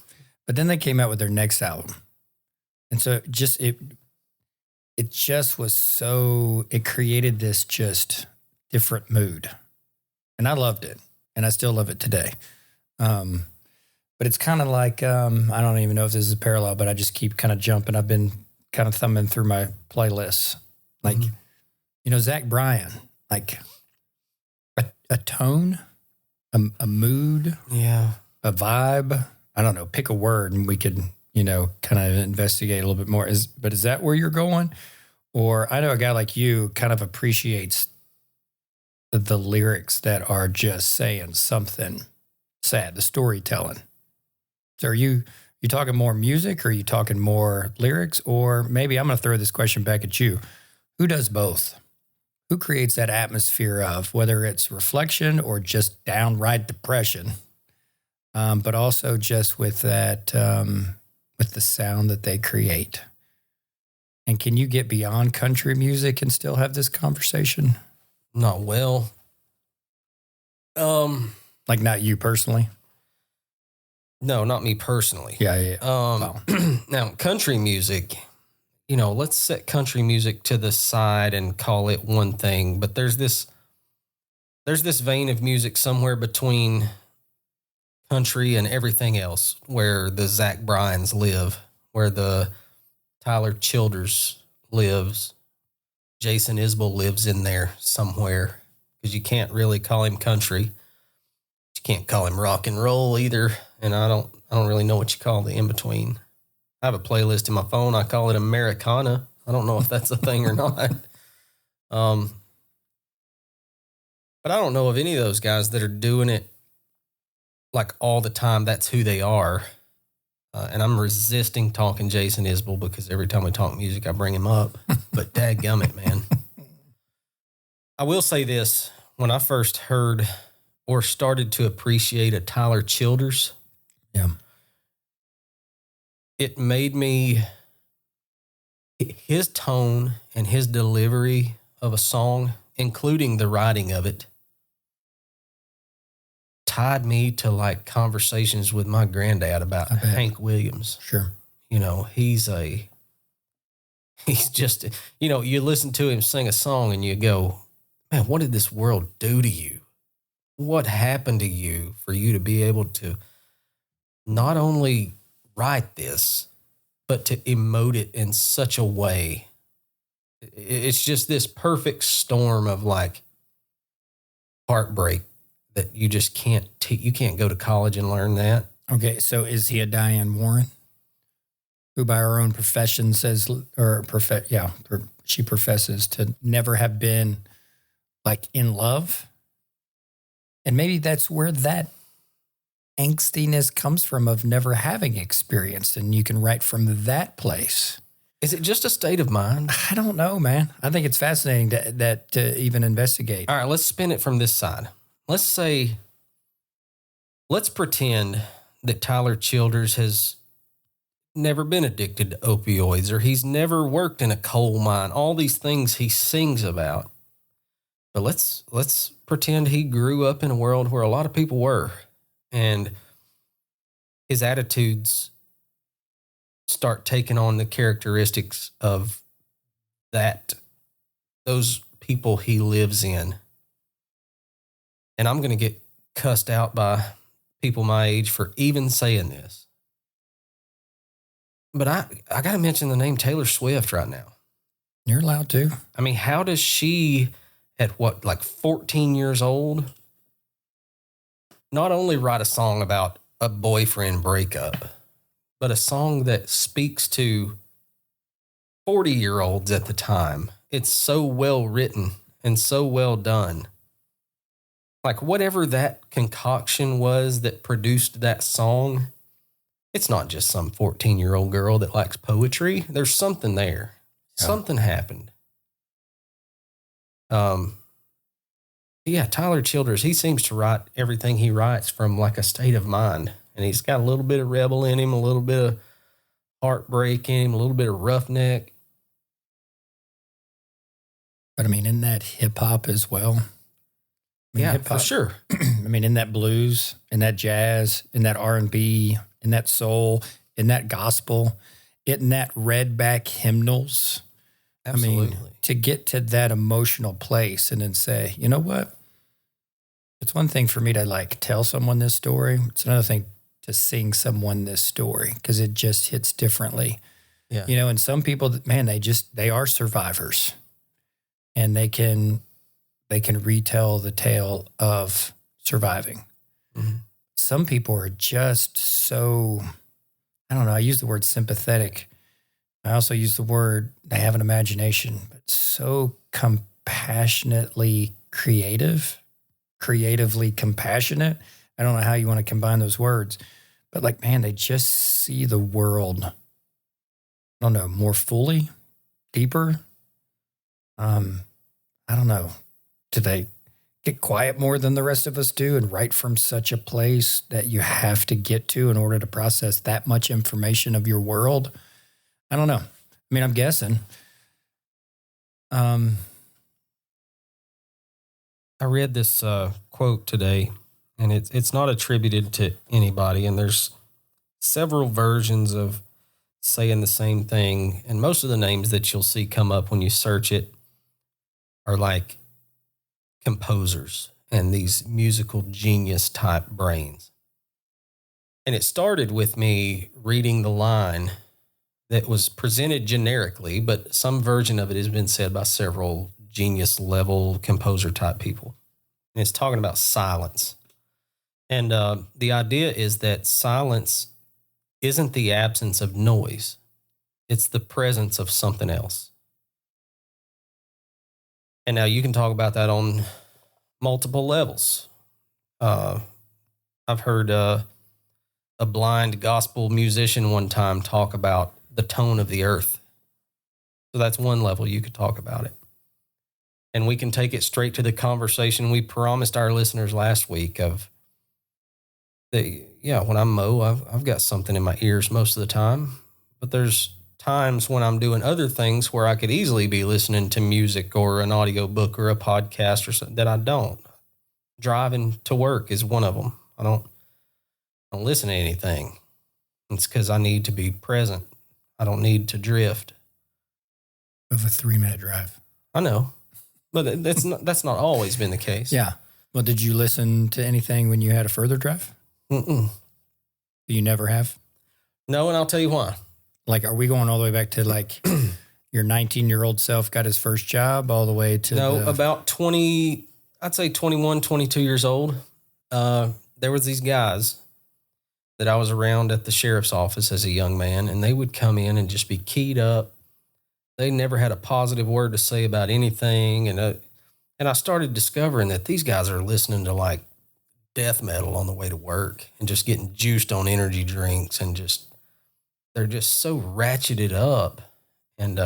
But then they came out with their next album. And so it just was so, it created this just different mood. And I loved it. And I still love it today. But it's kind of like, I don't even know if this is a parallel, but I just keep kind of jumping. I've been kind of thumbing through my playlists. Like, Zach Bryan, like a tone, a mood, a vibe. I don't know, pick a word and we could, kind of investigate a little bit more. Is that where you're going? Or I know a guy like you kind of appreciates the lyrics that are just saying something sad, the storytelling. So are you talking more music or are you talking more lyrics? Or maybe I'm going to throw this question back at you. Who does both? Who creates that atmosphere of whether it's reflection or just downright depression, but also just with that, with the sound that they create? And can you get beyond country music and still have this conversation? Not well. Like not you personally? No, not me personally. Yeah. Now, country music, let's set country music to the side and call it one thing. But there's this vein of music somewhere between country and everything else where the Zach Bryans live, where the Tyler Childers lives. Jason Isbell lives in there somewhere because you can't really call him country. You can't call him rock and roll either. And I don't really know what you call the in-between. I have a playlist in my phone. I call it Americana. I don't know if that's a thing or not. But I don't know of any of those guys that are doing it like all the time. That's who they are. And I'm resisting talking Jason Isbell because every time we talk music, I bring him up. But dadgummit, man. I will say this. When I first heard or started to appreciate a Tyler Childers, it made me, his tone and his delivery of a song, including the writing of it, tied me to like conversations with my granddad about Hank Williams. Sure. He's just, you listen to him sing a song and you go, man, what did this world do to you? What happened to you for you to be able to not only write this, but to emote it in such a way it's just this perfect storm of like heartbreak that you just can't, you can't go to college and learn that. Okay, so is he a Diane Warren, who by her own profession says, she professes to never have been like in love? And maybe that's where that angstiness comes from, of never having experienced, and you can write from that place. Is it just a state of mind? I don't know, man. I think it's fascinating to even investigate. All right, let's spin it from this side. Let's pretend that Tyler Childers has never been addicted to opioids, or he's never worked in a coal mine, all these things he sings about. But let's pretend he grew up in a world where a lot of people were, and his attitudes start taking on the characteristics of those people he lives in. And I'm going to get cussed out by people my age for even saying this. But I got to mention the name Taylor Swift right now. You're allowed to. I mean, how does she, at 14 years old, not only write a song about a boyfriend breakup, but a song that speaks to 40-year-olds at the time? It's so well written and so well done. Like, whatever that concoction was that produced that song, it's not just some 14-year-old girl that likes poetry. There's something there. Yeah. Something happened. Yeah, Tyler Childers, he seems to write everything he writes from like a state of mind. And he's got a little bit of rebel in him, a little bit of heartbreak in him, a little bit of roughneck. But I mean, in that hip hop as well. Yeah, hip-hop, for sure. I mean, in that blues, in that jazz, in that R&B, in that soul, in that gospel, in that redback hymnals. Absolutely. I mean, to get to that emotional place and then say, you know what? It's one thing for me to like tell someone this story. It's another thing to sing someone this story, because it just hits differently. Yeah. You know, and some people, man, they are survivors, and they can retell the tale of surviving. Mm-hmm. Some people are just so, I don't know, I use the word sympathetic. I also use the word, they have an imagination, but so compassionately creatively compassionate. I don't know how you want to combine those words, but like, man, they just see the world, I don't know, more fully, deeper. I don't know. Do they get quiet more than the rest of us do and write from such a place that you have to get to in order to process that much information of your world? I don't know. I mean, I'm guessing. I read this quote today, and it's not attributed to anybody, and there's several versions of saying the same thing, and most of the names that you'll see come up when you search it are like composers and these musical genius type brains. And it started with me reading the line that was presented generically, but some version of it has been said by several genius level composer type people. And it's talking about silence. And the idea is that silence isn't the absence of noise. It's the presence of something else. And now you can talk about that on multiple levels. I've heard a blind gospel musician one time talk about the tone of the earth. So that's one level you could talk about it. And we can take it straight to the conversation we promised our listeners last week of, when I mow, I've got something in my ears most of the time, but there's times when I'm doing other things where I could easily be listening to music or an audio book or a podcast or something that I don't. Driving to work is one of them. I don't listen to anything. It's because I need to be present. I don't need to drift. Of a 3-minute drive. I know, but that's not always been the case. Yeah. Well, did you listen to anything when you had a further drive? Mm-mm. You never have? No, and I'll tell you why. Like, are we going all the way back to like your 19-year-old self got his first job all the way to about 20, I'd say 21, 22 years old. There was these guys that I was around at the sheriff's office as a young man, and they would come in and just be keyed up. They never had a positive word to say about anything. And I started discovering that these guys are listening to like death metal on the way to work and just getting juiced on energy drinks and they're just so ratcheted up. And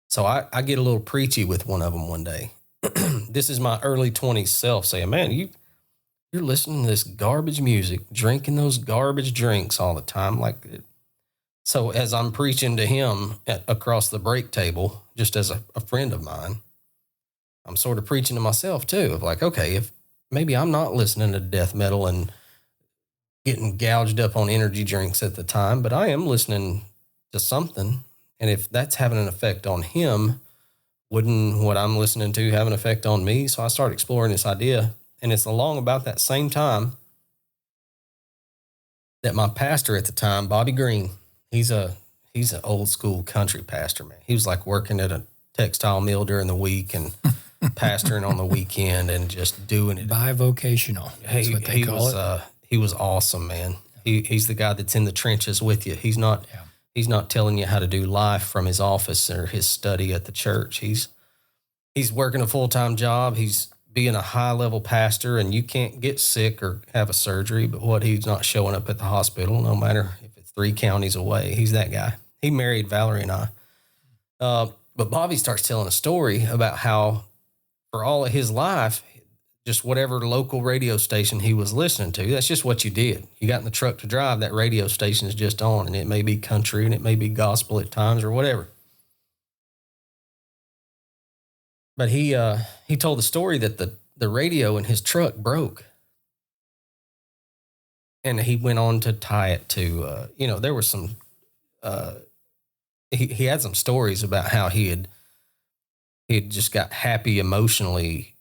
so I get a little preachy with one of them one day. This is my early 20s self saying, man, you're listening to this garbage music, drinking those garbage drinks all the time. So as I'm preaching to him across the break table, just as a friend of mine, I'm sort of preaching to myself too, of like, okay, if maybe I'm not listening to death metal and getting gouged up on energy drinks at the time, but I am listening to something. And if that's having an effect on him, wouldn't what I'm listening to have an effect on me? So I started exploring this idea. And it's along about that same time that my pastor at the time, Bobby Green, he's an old school country pastor, man. He was like working at a textile mill during the week and pastoring on the weekend and just doing it. Bivocational. That's what they call it. He was awesome, man. He's the guy that's in the trenches with you. He's not telling you how to do life from his office or his study at the church. He's working a full-time job. He's being a high-level pastor, and you can't get sick or have a surgery, but he's not showing up at the hospital, no matter if it's 3 counties away. He's that guy. He married Valerie and I. But Bobby starts telling a story about how for all of his life, just whatever local radio station he was listening to, that's just what you did. You got in the truck to drive, that radio station is just on, and it may be country and it may be gospel at times or whatever. But he told the story that the radio in his truck broke. And he went on to tie it to, there was some, he had some stories about how he had just got happy emotionally,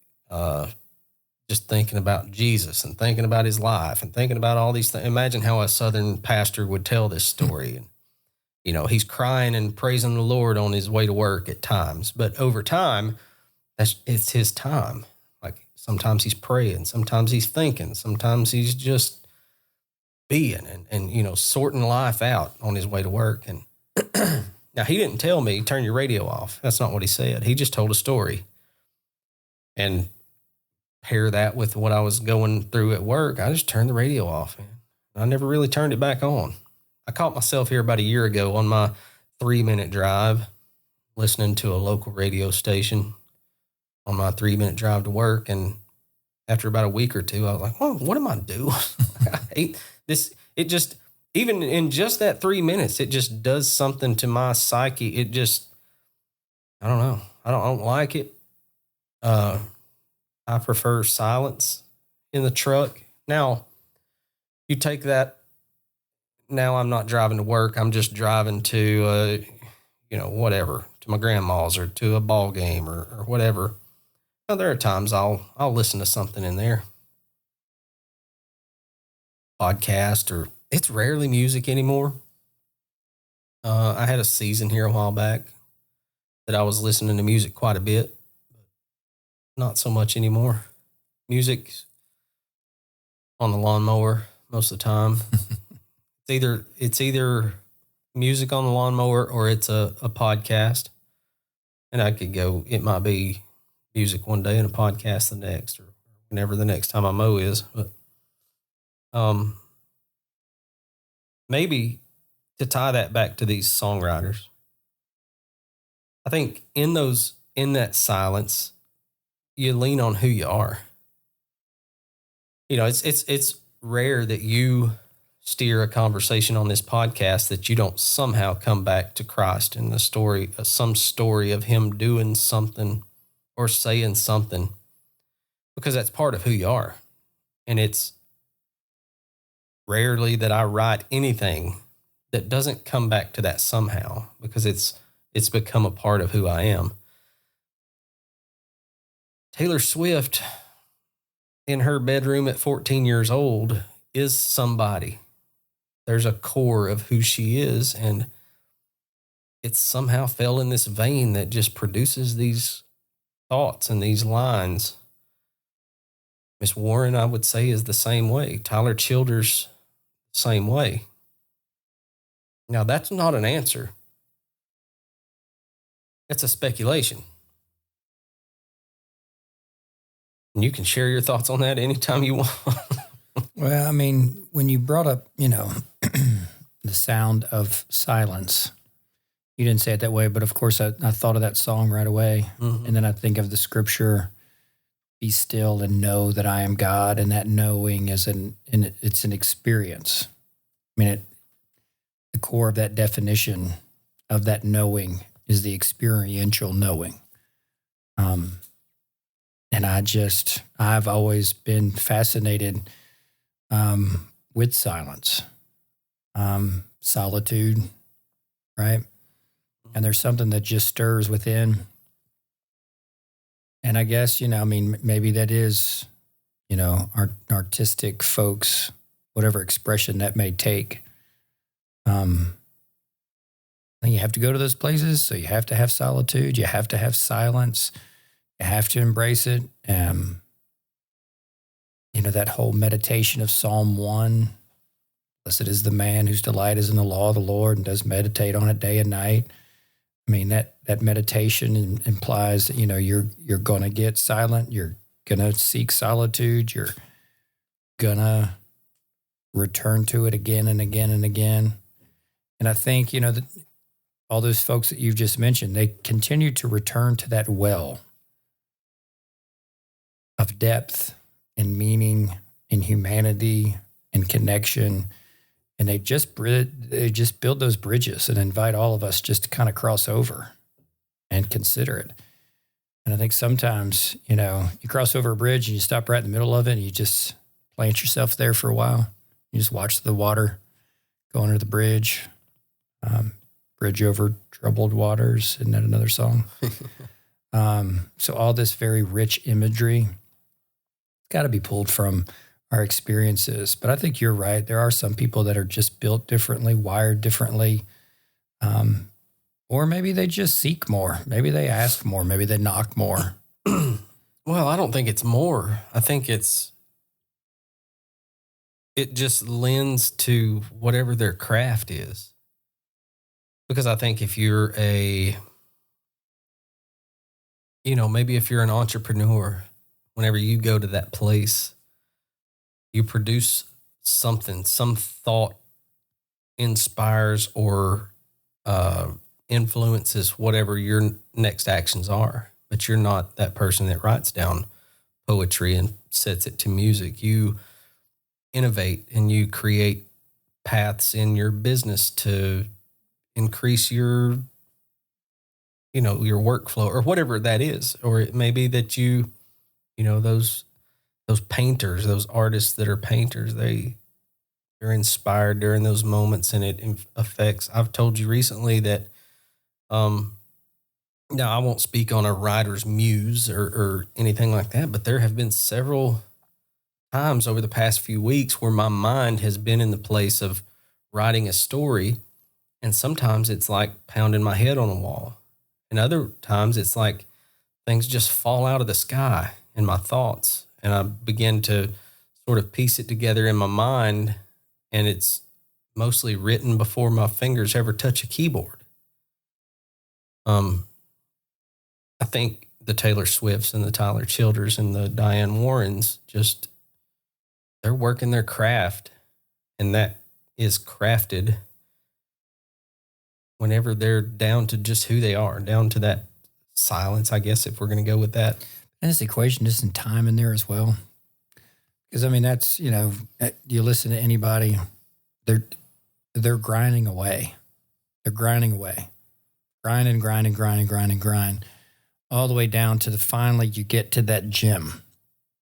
just thinking about Jesus and thinking about his life and thinking about all these things. Imagine how a Southern pastor would tell this story. And, he's crying and praising the Lord on his way to work at times. But over time, it's his time. Like sometimes he's praying, sometimes he's thinking, sometimes he's just being and sorting life out on his way to work. And now he didn't tell me, turn your radio off. That's not what he said. He just told a story. And pair that with what I was going through at work, I just turned the radio off. Man. I never really turned it back on. I caught myself here about a year ago on my 3-minute drive, listening to a local radio station on my 3-minute drive to work. And after about a week or two, I was like, oh, what am I doing? I hate this. It just, even in just that 3 minutes, it just does something to my psyche. It just, I don't know. I don't like it. I prefer silence in the truck. Now, you take that, now I'm not driving to work. I'm just driving to, whatever, to my grandma's or to a ball game or whatever. Now, there are times I'll listen to something in there. Podcast, or it's rarely music anymore. I had a season here a while back that I was listening to music quite a bit. Not so much anymore. Music on the lawnmower most of the time. It's either music on the lawnmower or it's a podcast. And I could go, it might be music one day and a podcast the next, or whenever the next time I mow is. But maybe to tie that back to these songwriters, I think in that silence, you lean on who you are. It's rare that you steer a conversation on this podcast that you don't somehow come back to Christ in the story, some story of him doing something or saying something, because that's part of who you are. And it's rarely that I write anything that doesn't come back to that somehow, because it's become a part of who I am. Taylor Swift, in her bedroom at 14 years old, is somebody. There's a core of who she is. And it somehow fell in this vein that just produces these thoughts and these lines. Miss Warren, I would say, is the same way. Tyler Childers, same way. Now, that's not an answer. It's a speculation. And you can share your thoughts on that anytime you want. Well, I mean, when you brought up, the sound of silence, you didn't say it that way, but of course I thought of that song right away. Mm-hmm. And then I think of the scripture, be still and know that I am God. And that knowing is it's an experience. I mean, the core of that definition of that knowing is the experiential knowing. And I've always been fascinated with silence, solitude, right? And there's something that just stirs within. And I guess, maybe that is, artistic folks, whatever expression that may take. You have to go to those places, so you have to have solitude, you have to have silence, you have to embrace it. That whole meditation of Psalm 1, blessed is the man whose delight is in the law of the Lord and does meditate on it day and night. I mean, that meditation implies that, you're going to get silent, you're going to seek solitude, you're going to return to it again and again and again. And I think, that all those folks that you've just mentioned, they continue to return to that well of depth and meaning and humanity and connection. And they just build those bridges and invite all of us just to kind of cross over and consider it. And I think sometimes, you cross over a bridge and you stop right in the middle of it and you just plant yourself there for a while. You just watch the water go under the bridge. Bridge over troubled waters. Isn't that another song? So all this very rich imagery, it's got to be pulled from our experiences. But I think you're right. There are some people that are just built differently, wired differently. Or maybe they just seek more. Maybe they ask more. Maybe they knock more. Well, I don't think it's more. I think it just lends to whatever their craft is. Because I think if you're maybe if you're an entrepreneur, whenever you go to that place, you produce something, some thought inspires or influences whatever your next actions are. But you're not that person that writes down poetry and sets it to music. You innovate and you create paths in your business to increase your workflow or whatever that is. Or it may be that those painters, those artists that are painters, they're inspired during those moments and it affects. I've told you recently that, now I won't speak on a writer's muse or anything like that, but there have been several times over the past few weeks where my mind has been in the place of writing a story. And sometimes it's like pounding my head on a wall. And other times it's like things just fall out of the sky in my thoughts. And I begin to sort of piece it together in my mind. And it's mostly written before my fingers ever touch a keyboard. I think the Taylor Swifts and the Tyler Childers and the Diane Warrens they're working their craft. And that is crafted whenever they're down to just who they are, down to that silence, I guess, if we're going to go with that. And this equation, just in time in there as well. Because, that's, you listen to anybody, they're grinding away. They're grinding away. Grind, all the way down to finally you get to that gym.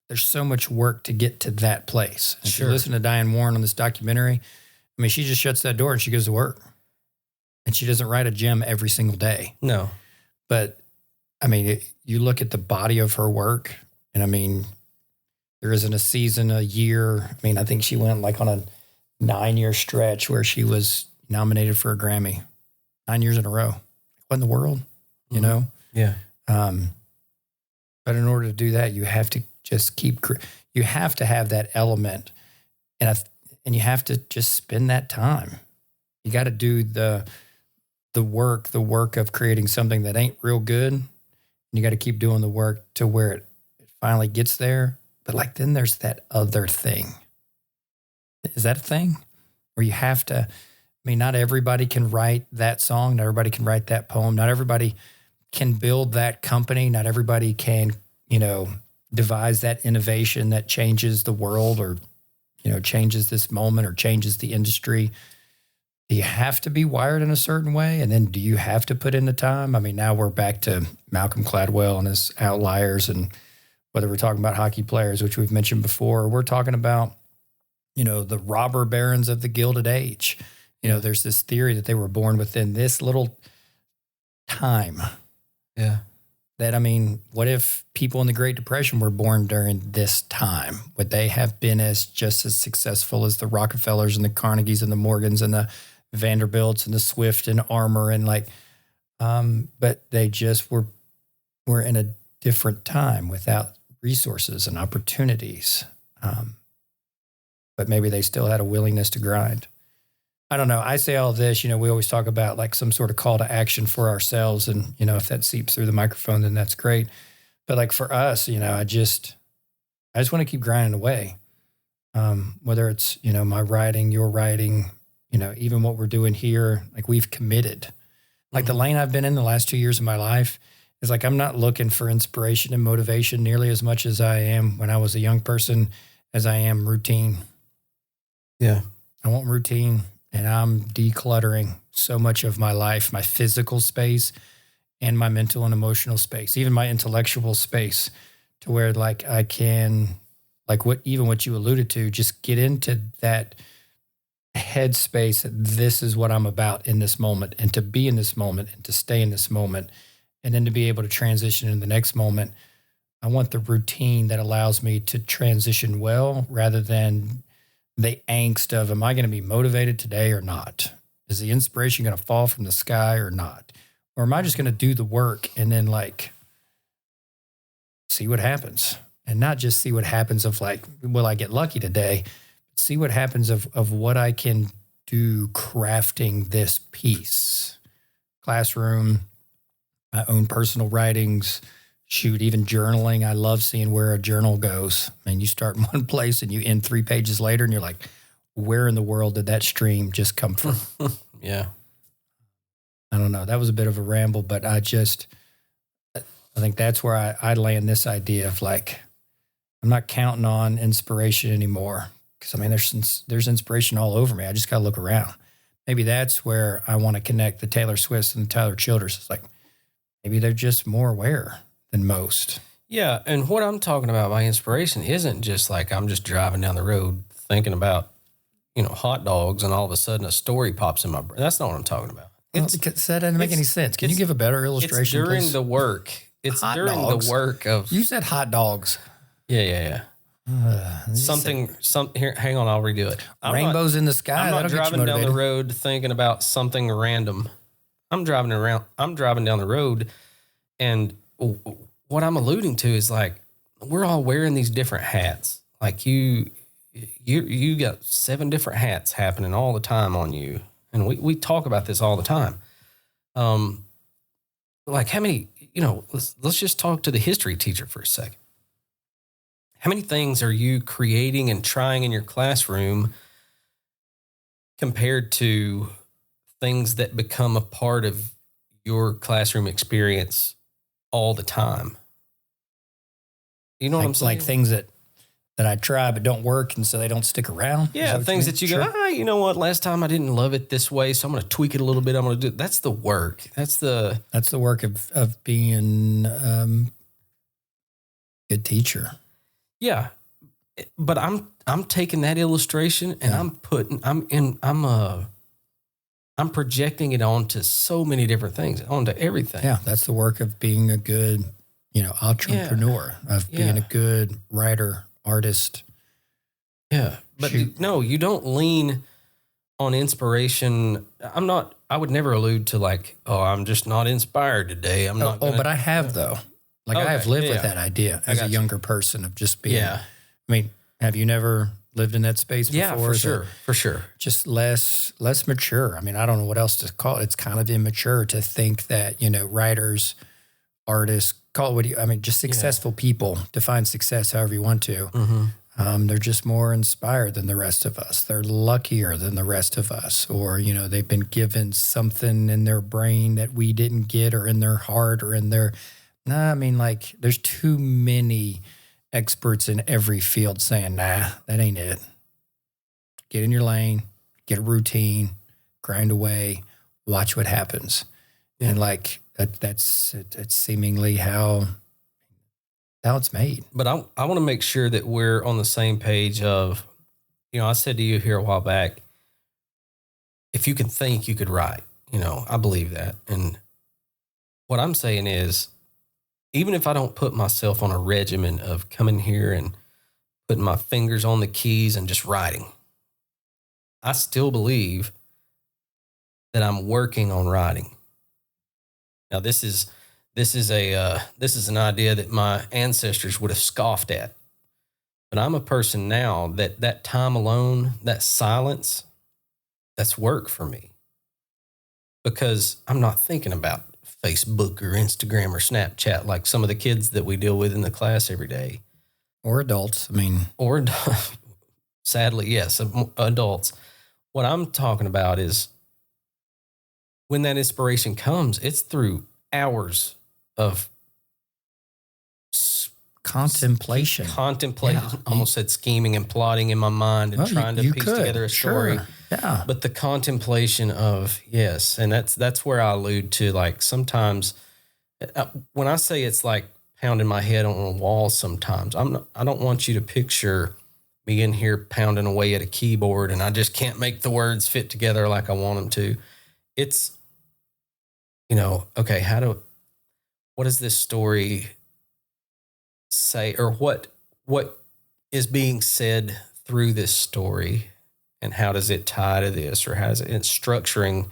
There's so much work to get to that place. And Sure. If you listen to Diane Warren on this documentary, she just shuts that door and she goes to work. And she doesn't write a gem every single day. No. But, you look at the body of her work, and there isn't a season, a year. I think she went on a 9-year stretch where she was nominated for a Grammy 9 years in a row. what in the world, you know? Yeah. But in order to do that, you have to just you have to have that element, and you have to just spend that time. You got to do the work of creating something that ain't real good. And you got to keep doing the work to where it finally gets there. But like, then there's that other thing. Is that a thing? Where you have to, not everybody can write that song. Not everybody can write that poem. Not everybody can build that company. Not everybody can, devise that innovation that changes the world or, changes this moment or changes the industry. Do you have to be wired in a certain way? And then do you have to put in the time? Now we're back to Malcolm Gladwell and his outliers, and whether we're talking about hockey players, which we've mentioned before, or we're talking about, the robber barons of the Gilded Age. There's this theory that they were born within this little time. Yeah. That, what if people in the Great Depression were born during this time? Would they have been just as successful as the Rockefellers and the Carnegies and the Morgans and the Vanderbilts and the Swift and Armour and but they just were in a different time without resources and opportunities. But maybe they still had a willingness to grind. I don't know. I say all this, we always talk about some sort of call to action for ourselves. And, if that seeps through the microphone, then that's great. But for us, I just want to keep grinding away. Whether it's, my writing, your writing, even what we're doing here, we've committed. The lane I've been in the last 2 years of my life is I'm not looking for inspiration and motivation nearly as much as I am when I was a young person as I am routine. Yeah. I want routine. And I'm decluttering so much of my life, my physical space and my mental and emotional space, even my intellectual space, to where I can, what you alluded to, just get into that headspace that this is what I'm about in this moment, and to be in this moment and to stay in this moment, and then to be able to transition in the next moment. I want the routine that allows me to transition well, rather than the angst of, am I going to be motivated today or not? Is the inspiration going to fall from the sky or not? Or am I just going to do the work and then see what happens? And not just see what happens of will I get lucky today? But see what happens of what I can do crafting this piece. Classroom, my own personal writings, shoot, even journaling. I love seeing where a journal goes. You start in one place and you end 3 pages later and you're like, where in the world did that stream just come from? Yeah. I don't know. That was a bit of a ramble, but I think that's where I land this idea of I'm not counting on inspiration anymore. Because there's inspiration all over me. I just got to look around. Maybe that's where I want to connect the Taylor Swifts and the Tyler Childers. It's maybe they're just more aware than most. Yeah, and what I'm talking about by inspiration isn't just I'm just driving down the road thinking about, hot dogs, and all of a sudden a story pops in my brain. That's not what I'm talking about. That doesn't make any sense. Can you give a better illustration, It's during please? the work. It's hot during dogs. the work of... You said hot dogs. Yeah. Here, hang on, I'll redo it. Rainbows in the sky. I'm not That'll get you driving down the motivated. road thinking about something random. I'm driving down the road, and what I'm alluding to is we're all wearing these different hats. You got 7 different hats happening all the time on you. And we talk about this all the time. How many, let's just talk to the history teacher for a second. How many things are you creating and trying in your classroom compared to things that become a part of your classroom experience all the time? You know what I'm saying? Things that I try but don't work, and so they don't stick around. Yeah, things that you go, you know what? Last time I didn't love it this way, so I'm going to tweak it a little bit. I'm going to do it. That's the work. That's the work of being a good teacher. Yeah, but I'm taking that illustration and I'm projecting it onto so many different things, onto everything. Yeah, that's the work of being a good, entrepreneur, of being a good writer, artist. Yeah, but no, you don't lean on inspiration, I would never allude to like, oh, I'm just not inspired today. I'm not. But I have though. Like I have lived with that idea as a younger person of just being. Yeah. I mean, have you never lived in that space before? Yeah, for sure. Just less mature. I mean, I don't know what else to call it. It's kind of immature to think that, writers, artists, call it just successful people, define success however you want to. Mm-hmm. They're just more inspired than the rest of us. They're luckier than the rest of us. Or, they've been given something in their brain that we didn't get, or in their heart, or in their... there's too many experts in every field saying, nah, that ain't it. Get in your lane, get a routine, grind away, watch what happens. Yeah. And that's seemingly how it's made. But I want to make sure that we're on the same page of, I said to you here a while back, if you can think, you could write. I believe that. And what I'm saying is, even if I don't put myself on a regimen of coming here and putting my fingers on the keys and just writing, I still believe that I'm working on writing. Now, this is an idea that my ancestors would have scoffed at. But I'm a person now that time alone, that silence, that's work for me. Because I'm not thinking about Facebook or Instagram or Snapchat like some of the kids that we deal with in the class every day. Or adults, sadly, yes, adults. What I'm talking about is when that inspiration comes, it's through hours of contemplation. Yeah. Almost said scheming and plotting in my mind and trying to piece together a story. Sure. Yeah. But the contemplation of, yes, and that's where I allude to, like, sometimes when I say it's like pounding my head on a wall sometimes, I don't want you to picture me in here pounding away at a keyboard and I just can't make the words fit together like I want them to. It's, okay, what does this story say, or what is being said through this story, and how does it tie to this, or how is it structuring?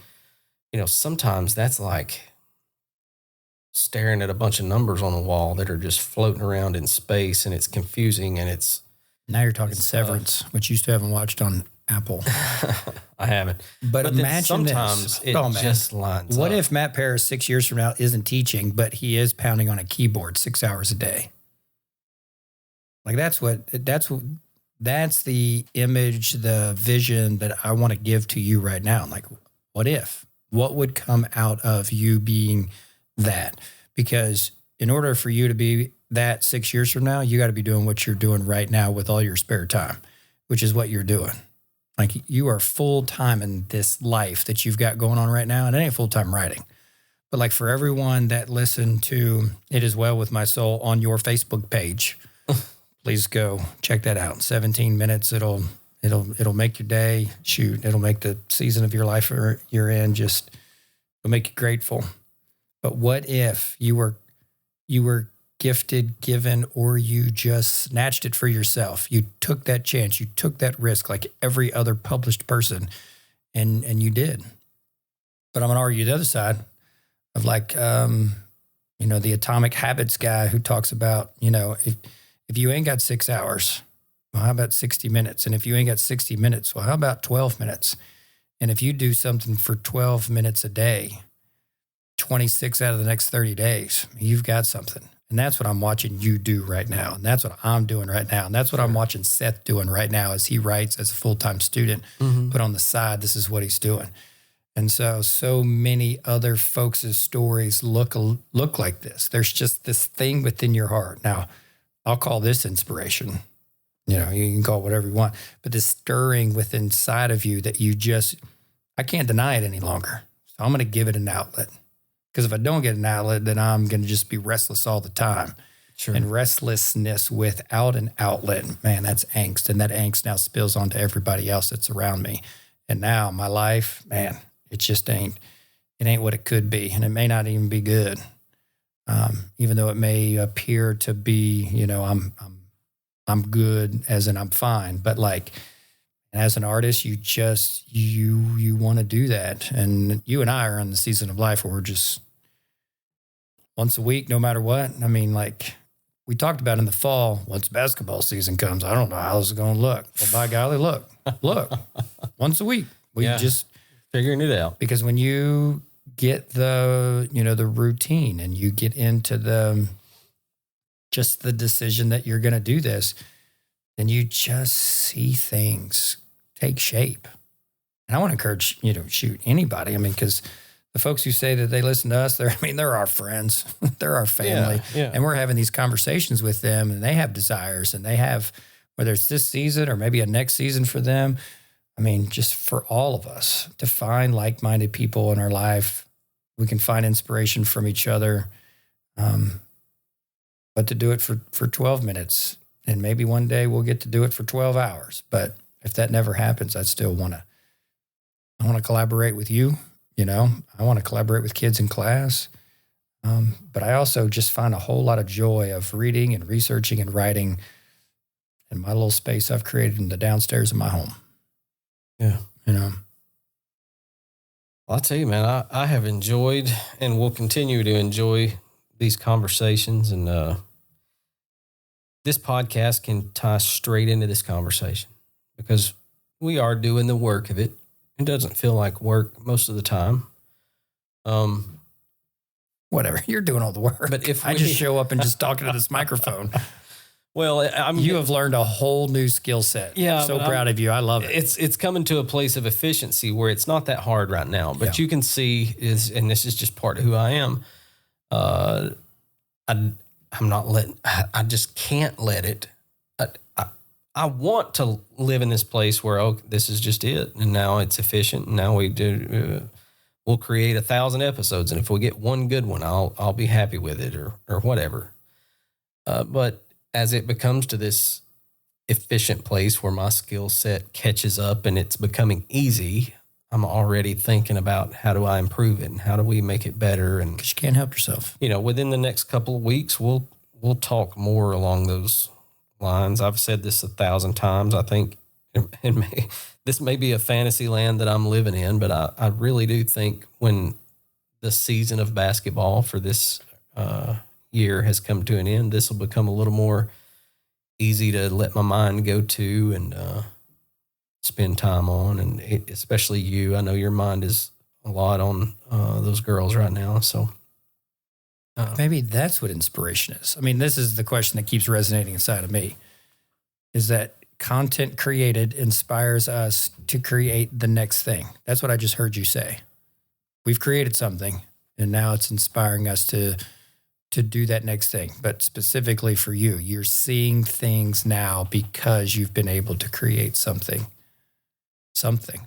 Sometimes that's like staring at a bunch of numbers on a wall that are just floating around in space, and it's confusing, and it's... Now you're talking Severance, which you still haven't watched on Apple. I haven't. But imagine sometimes this. It just lines What up. if Matt Paris 6 years from now isn't teaching, but he is pounding on a keyboard 6 hours a day? Like that's the image, the vision that I want to give to you right now. Like, what would come out of you being that? Because in order for you to be that 6 years from now, you got to be doing what you're doing right now with all your spare time, which is what you're doing. Like, you are full time in this life that you've got going on right now. And it ain't full time writing, but like for everyone that listened to It Is Well With My Soul on your Facebook page, please go check that out. 17 minutes. It'll make your day. Shoot, it'll make the season of your life you're in it'll make you grateful. But what if you were gifted, given, or you just snatched it for yourself? You took that chance. You took that risk like every other published person, and you did. But I'm going to argue the other side of like, the Atomic Habits guy who talks about, if you ain't got 6 hours, well, how about 60 minutes? And if you ain't got 60 minutes, well, how about 12 minutes? And if you do something for 12 minutes a day, 26 out of the next 30 days, you've got something. And that's what I'm watching you do right now. And that's what I'm doing right now. And that's what I'm watching Seth doing right now as he writes as a full-time student. Mm-hmm. But on the side, this is what he's doing. And so many other folks' stories look like this. There's just this thing within your heart. Now, I'll call this inspiration. You can call it whatever you want. But this stirring within inside of you that I can't deny it any longer. So I'm going to give it an outlet. Because if I don't get an outlet, then I'm going to just be restless all the time. Sure. And restlessness without an outlet, man, that's angst. And that angst now spills onto everybody else that's around me. And now my life, man, it just ain't what it could be. And it may not even be good. Even though it may appear to be, I'm good as in I'm fine. But like, And as an artist, you just, you want to do that. And you and I are in the season of life where we're just once a week, no matter what. I mean, like we talked about in the fall, once basketball season comes, I don't know how this is going to look. Well, by golly, look, once a week. We just figuring it out. Because when you get the, the routine and you get into just the decision that you're going to do this, then you just see things take shape. And I want to encourage, shoot anybody. I mean, because the folks who say that they listen to us, they're our friends, they're our family. Yeah. And we're having these conversations with them, and they have desires, and they have, whether it's this season or maybe a next season for them. I mean, just for all of us to find like-minded people in our life, we can find inspiration from each other. But to do it for 12 minutes, and maybe one day we'll get to do it for 12 hours. But if that never happens, I still want to collaborate with you. I want to collaborate with kids in class. But I also just find a whole lot of joy of reading and researching and writing in my little space I've created in the downstairs of my home. Yeah. Well, I'll tell you, man, I have enjoyed and will continue to enjoy these conversations. And this podcast can tie straight into this conversation because we are doing the work of it. It doesn't feel like work most of the time. Whatever, you're doing all the work. But if I just show up and just talk into this microphone. Well, you have learned a whole new skill set. Yeah, so proud of you. I love it. It's coming to a place of efficiency where it's not that hard right now. But you can see and this is just part of who I am. I'm not letting. I just can't let it. I want to live in this place where this is just it, and now it's efficient. And now we'll create 1,000 episodes, and if we get one good one, I'll be happy with it, or whatever. But as it becomes to this efficient place where my skill set catches up and it's becoming easy, I'm already thinking about how do I improve it and how do we make it better. And because you can't help yourself. Within the next couple of weeks, we'll talk more along those lines. I've said this 1,000 times. I think this may be a fantasy land that I'm living in, but I really do think when the season of basketball for this year has come to an end, this will become a little more easy to let my mind go to and spend time on. And especially you, I know your mind is a lot on those girls right now. So maybe that's what inspiration is. I mean, this is the question that keeps resonating inside of me, is that content created inspires us to create the next thing. That's what I just heard you say. We've created something, and now it's inspiring us to do that next thing. But specifically for you, you're seeing things now because you've been able to create something.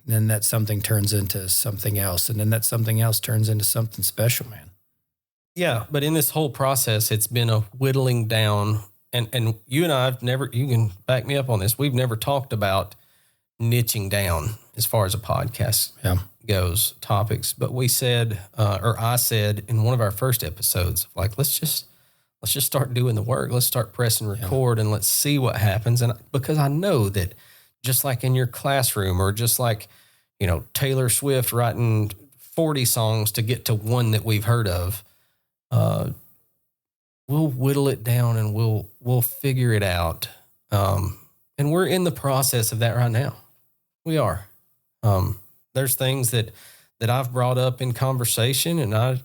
Then that something turns into something else, and then that something else turns into something special, man. Yeah, but in this whole process, it's been a whittling down, and you and I have never, you can back me up on this, we've never talked about niching down as far as a podcast goes, topics. But we said, or I said in one of our first episodes, like, let's just start doing the work. Let's start pressing record and let's see what happens. And because I know that just like in your classroom, or just like, Taylor Swift writing 40 songs to get to one that we've heard of, we'll whittle it down and we'll figure it out. And we're in the process of that right now. We are. There's things that I've brought up in conversation, and I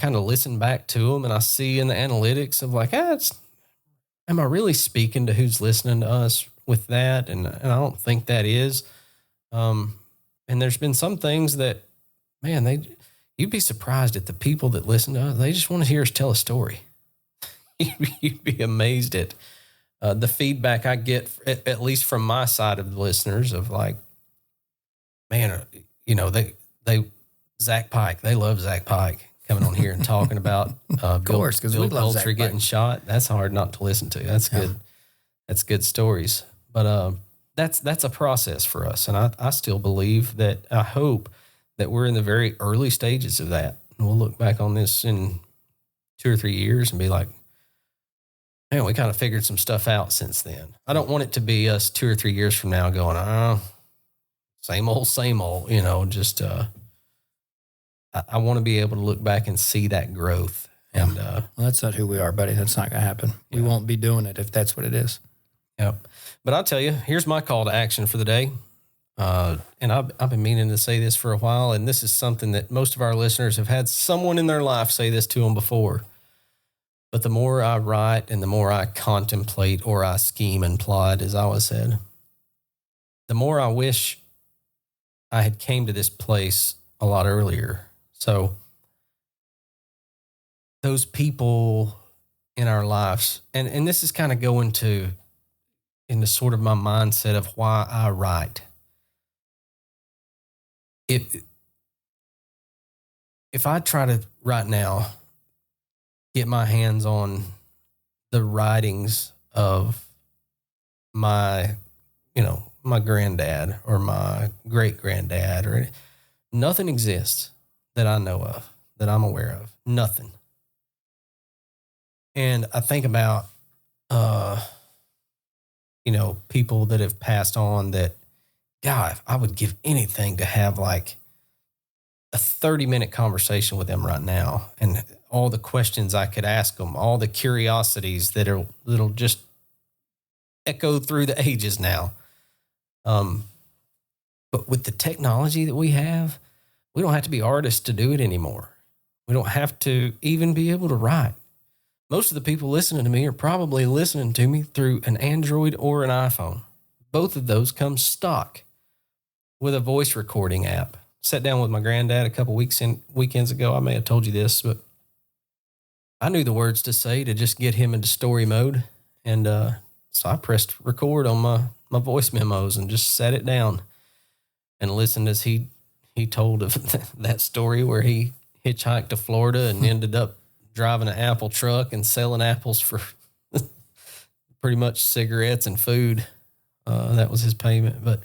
kind of listen back to them, and I see in the analytics of like, am I really speaking to who's listening to us with that? And I don't think that is. And there's been some things that, man, you'd be surprised at the people that listen to us. They just want to hear us tell a story. You'd be amazed at the feedback I get, at least from my side of the listeners, of like, man, they Zach Pike, they love Zach Pike coming on here and talking about of course, because we love Zach Pike getting shot. That's hard not to listen to. That's good. That's good stories. But that's a process for us, and I still believe that. I hope that we're in the very early stages of that, and we'll look back on this in 2 or 3 years and be like, man, we kind of figured some stuff out since then. I don't want it to be us 2 or 3 years from now going, same old, just, I want to be able to look back and see that growth. Yeah. And, well, that's not who we are, buddy. That's not going to happen. We won't be doing it if that's what it is. Yep. But I'll tell you, here's my call to action for the day. And I've been meaning to say this for a while, and this is something that most of our listeners have had someone in their life say this to them before. But the more I write and the more I contemplate or I scheme and plot, as I always said, the more I wish I had came to this place a lot earlier. So those people in our lives, and this is kind of going into sort of my mindset of why I write. If I try to right now get my hands on the writings of my granddad or my great granddad, or nothing exists that I know of, that I'm aware of. Nothing. And I think about, people that have passed on that, God, I would give anything to have like a 30-minute conversation with them right now, and all the questions I could ask them, all the curiosities that'll just echo through the ages now. But with the technology that we have, we don't have to be artists to do it anymore. We don't have to even be able to write. Most of the people listening to me are probably listening to me through an Android or an iPhone. Both of those come stock with a voice recording app. Sat down with my granddad a couple weekends ago. I may have told you this, but I knew the words to say to just get him into story mode. And so I pressed record on my voice memos and just sat it down and listened as he told of that story where he hitchhiked to Florida and ended up driving an apple truck and selling apples for pretty much cigarettes and food. That was his payment. But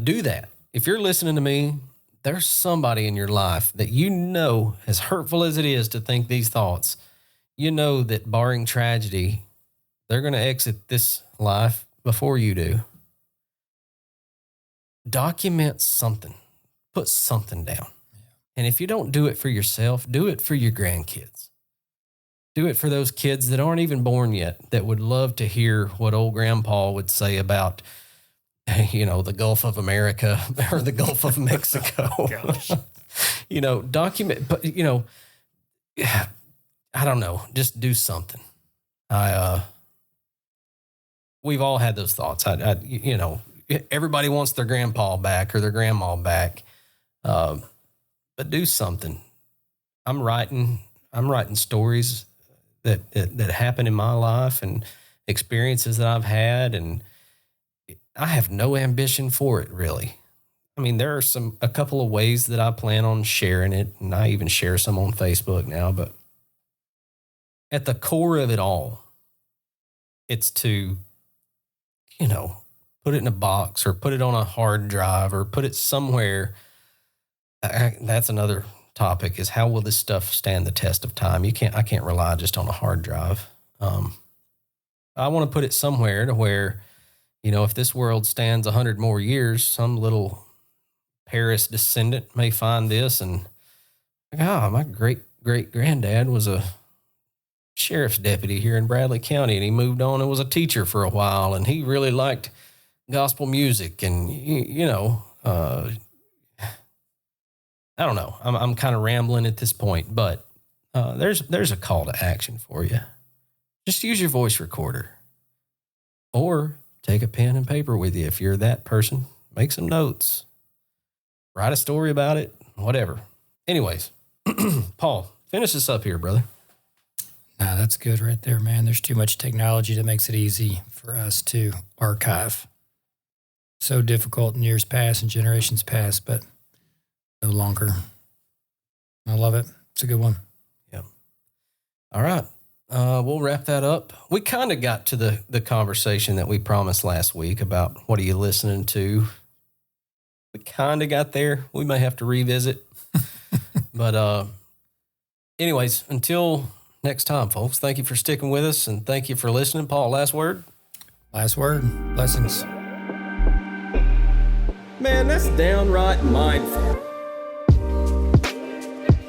do that. If you're listening to me, there's somebody in your life that as hurtful as it is to think these thoughts, that barring tragedy, they're going to exit this life before you do. Document something. Put something down. And if you don't do it for yourself, do it for your grandkids. Do it for those kids that aren't even born yet, that would love to hear what old grandpa would say about, the Gulf of America or the Gulf of Mexico. Gosh. Document, but, I don't know, just do something. We've all had those thoughts. Everybody wants their grandpa back or their grandma back. But do something. I'm writing stories that happen in my life and experiences that I've had, and I have no ambition for it, really. I mean, there are a couple of ways that I plan on sharing it, and I even share some on Facebook now, but at the core of it all, it's to, put it in a box or put it on a hard drive or put it somewhere. That's another topic, is how will this stuff stand the test of time? I can't rely just on a hard drive. I want to put it somewhere to where, if this world stands 100 more years, some little Paris descendant may find this and, my great granddad was a sheriff's deputy here in Bradley County, and he moved on and was a teacher for a while, and he really liked gospel music, and I don't know. I'm kind of rambling at this point, but there's a call to action for you. Just use your voice recorder, or take a pen and paper with you if you're that person. Make some notes. Write a story about it. Whatever. Anyways, Paul, finish this up here, brother. Nah, that's good right there, man. There's too much technology that makes it easy for us to archive. So difficult in years past and generations past, but no longer. I love it. It's a good one. Yeah. All right. We'll wrap that up. We kind of got to the conversation that we promised last week about what are you listening to. We kind of got there. We may have to revisit. But anyways, until next time, folks. Thank you for sticking with us, and thank you for listening. Paul, last word? Last word. Blessings. Man, that's downright mindful.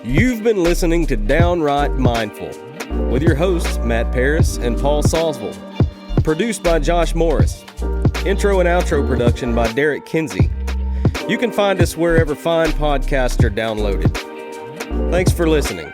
You've been listening to Downright Mindful with your hosts, Matt Paris and Paul Salzville. Produced by Josh Morris. Intro and outro production by Derrick Kinsey. You can find us wherever fine podcasts are downloaded. Thanks for listening.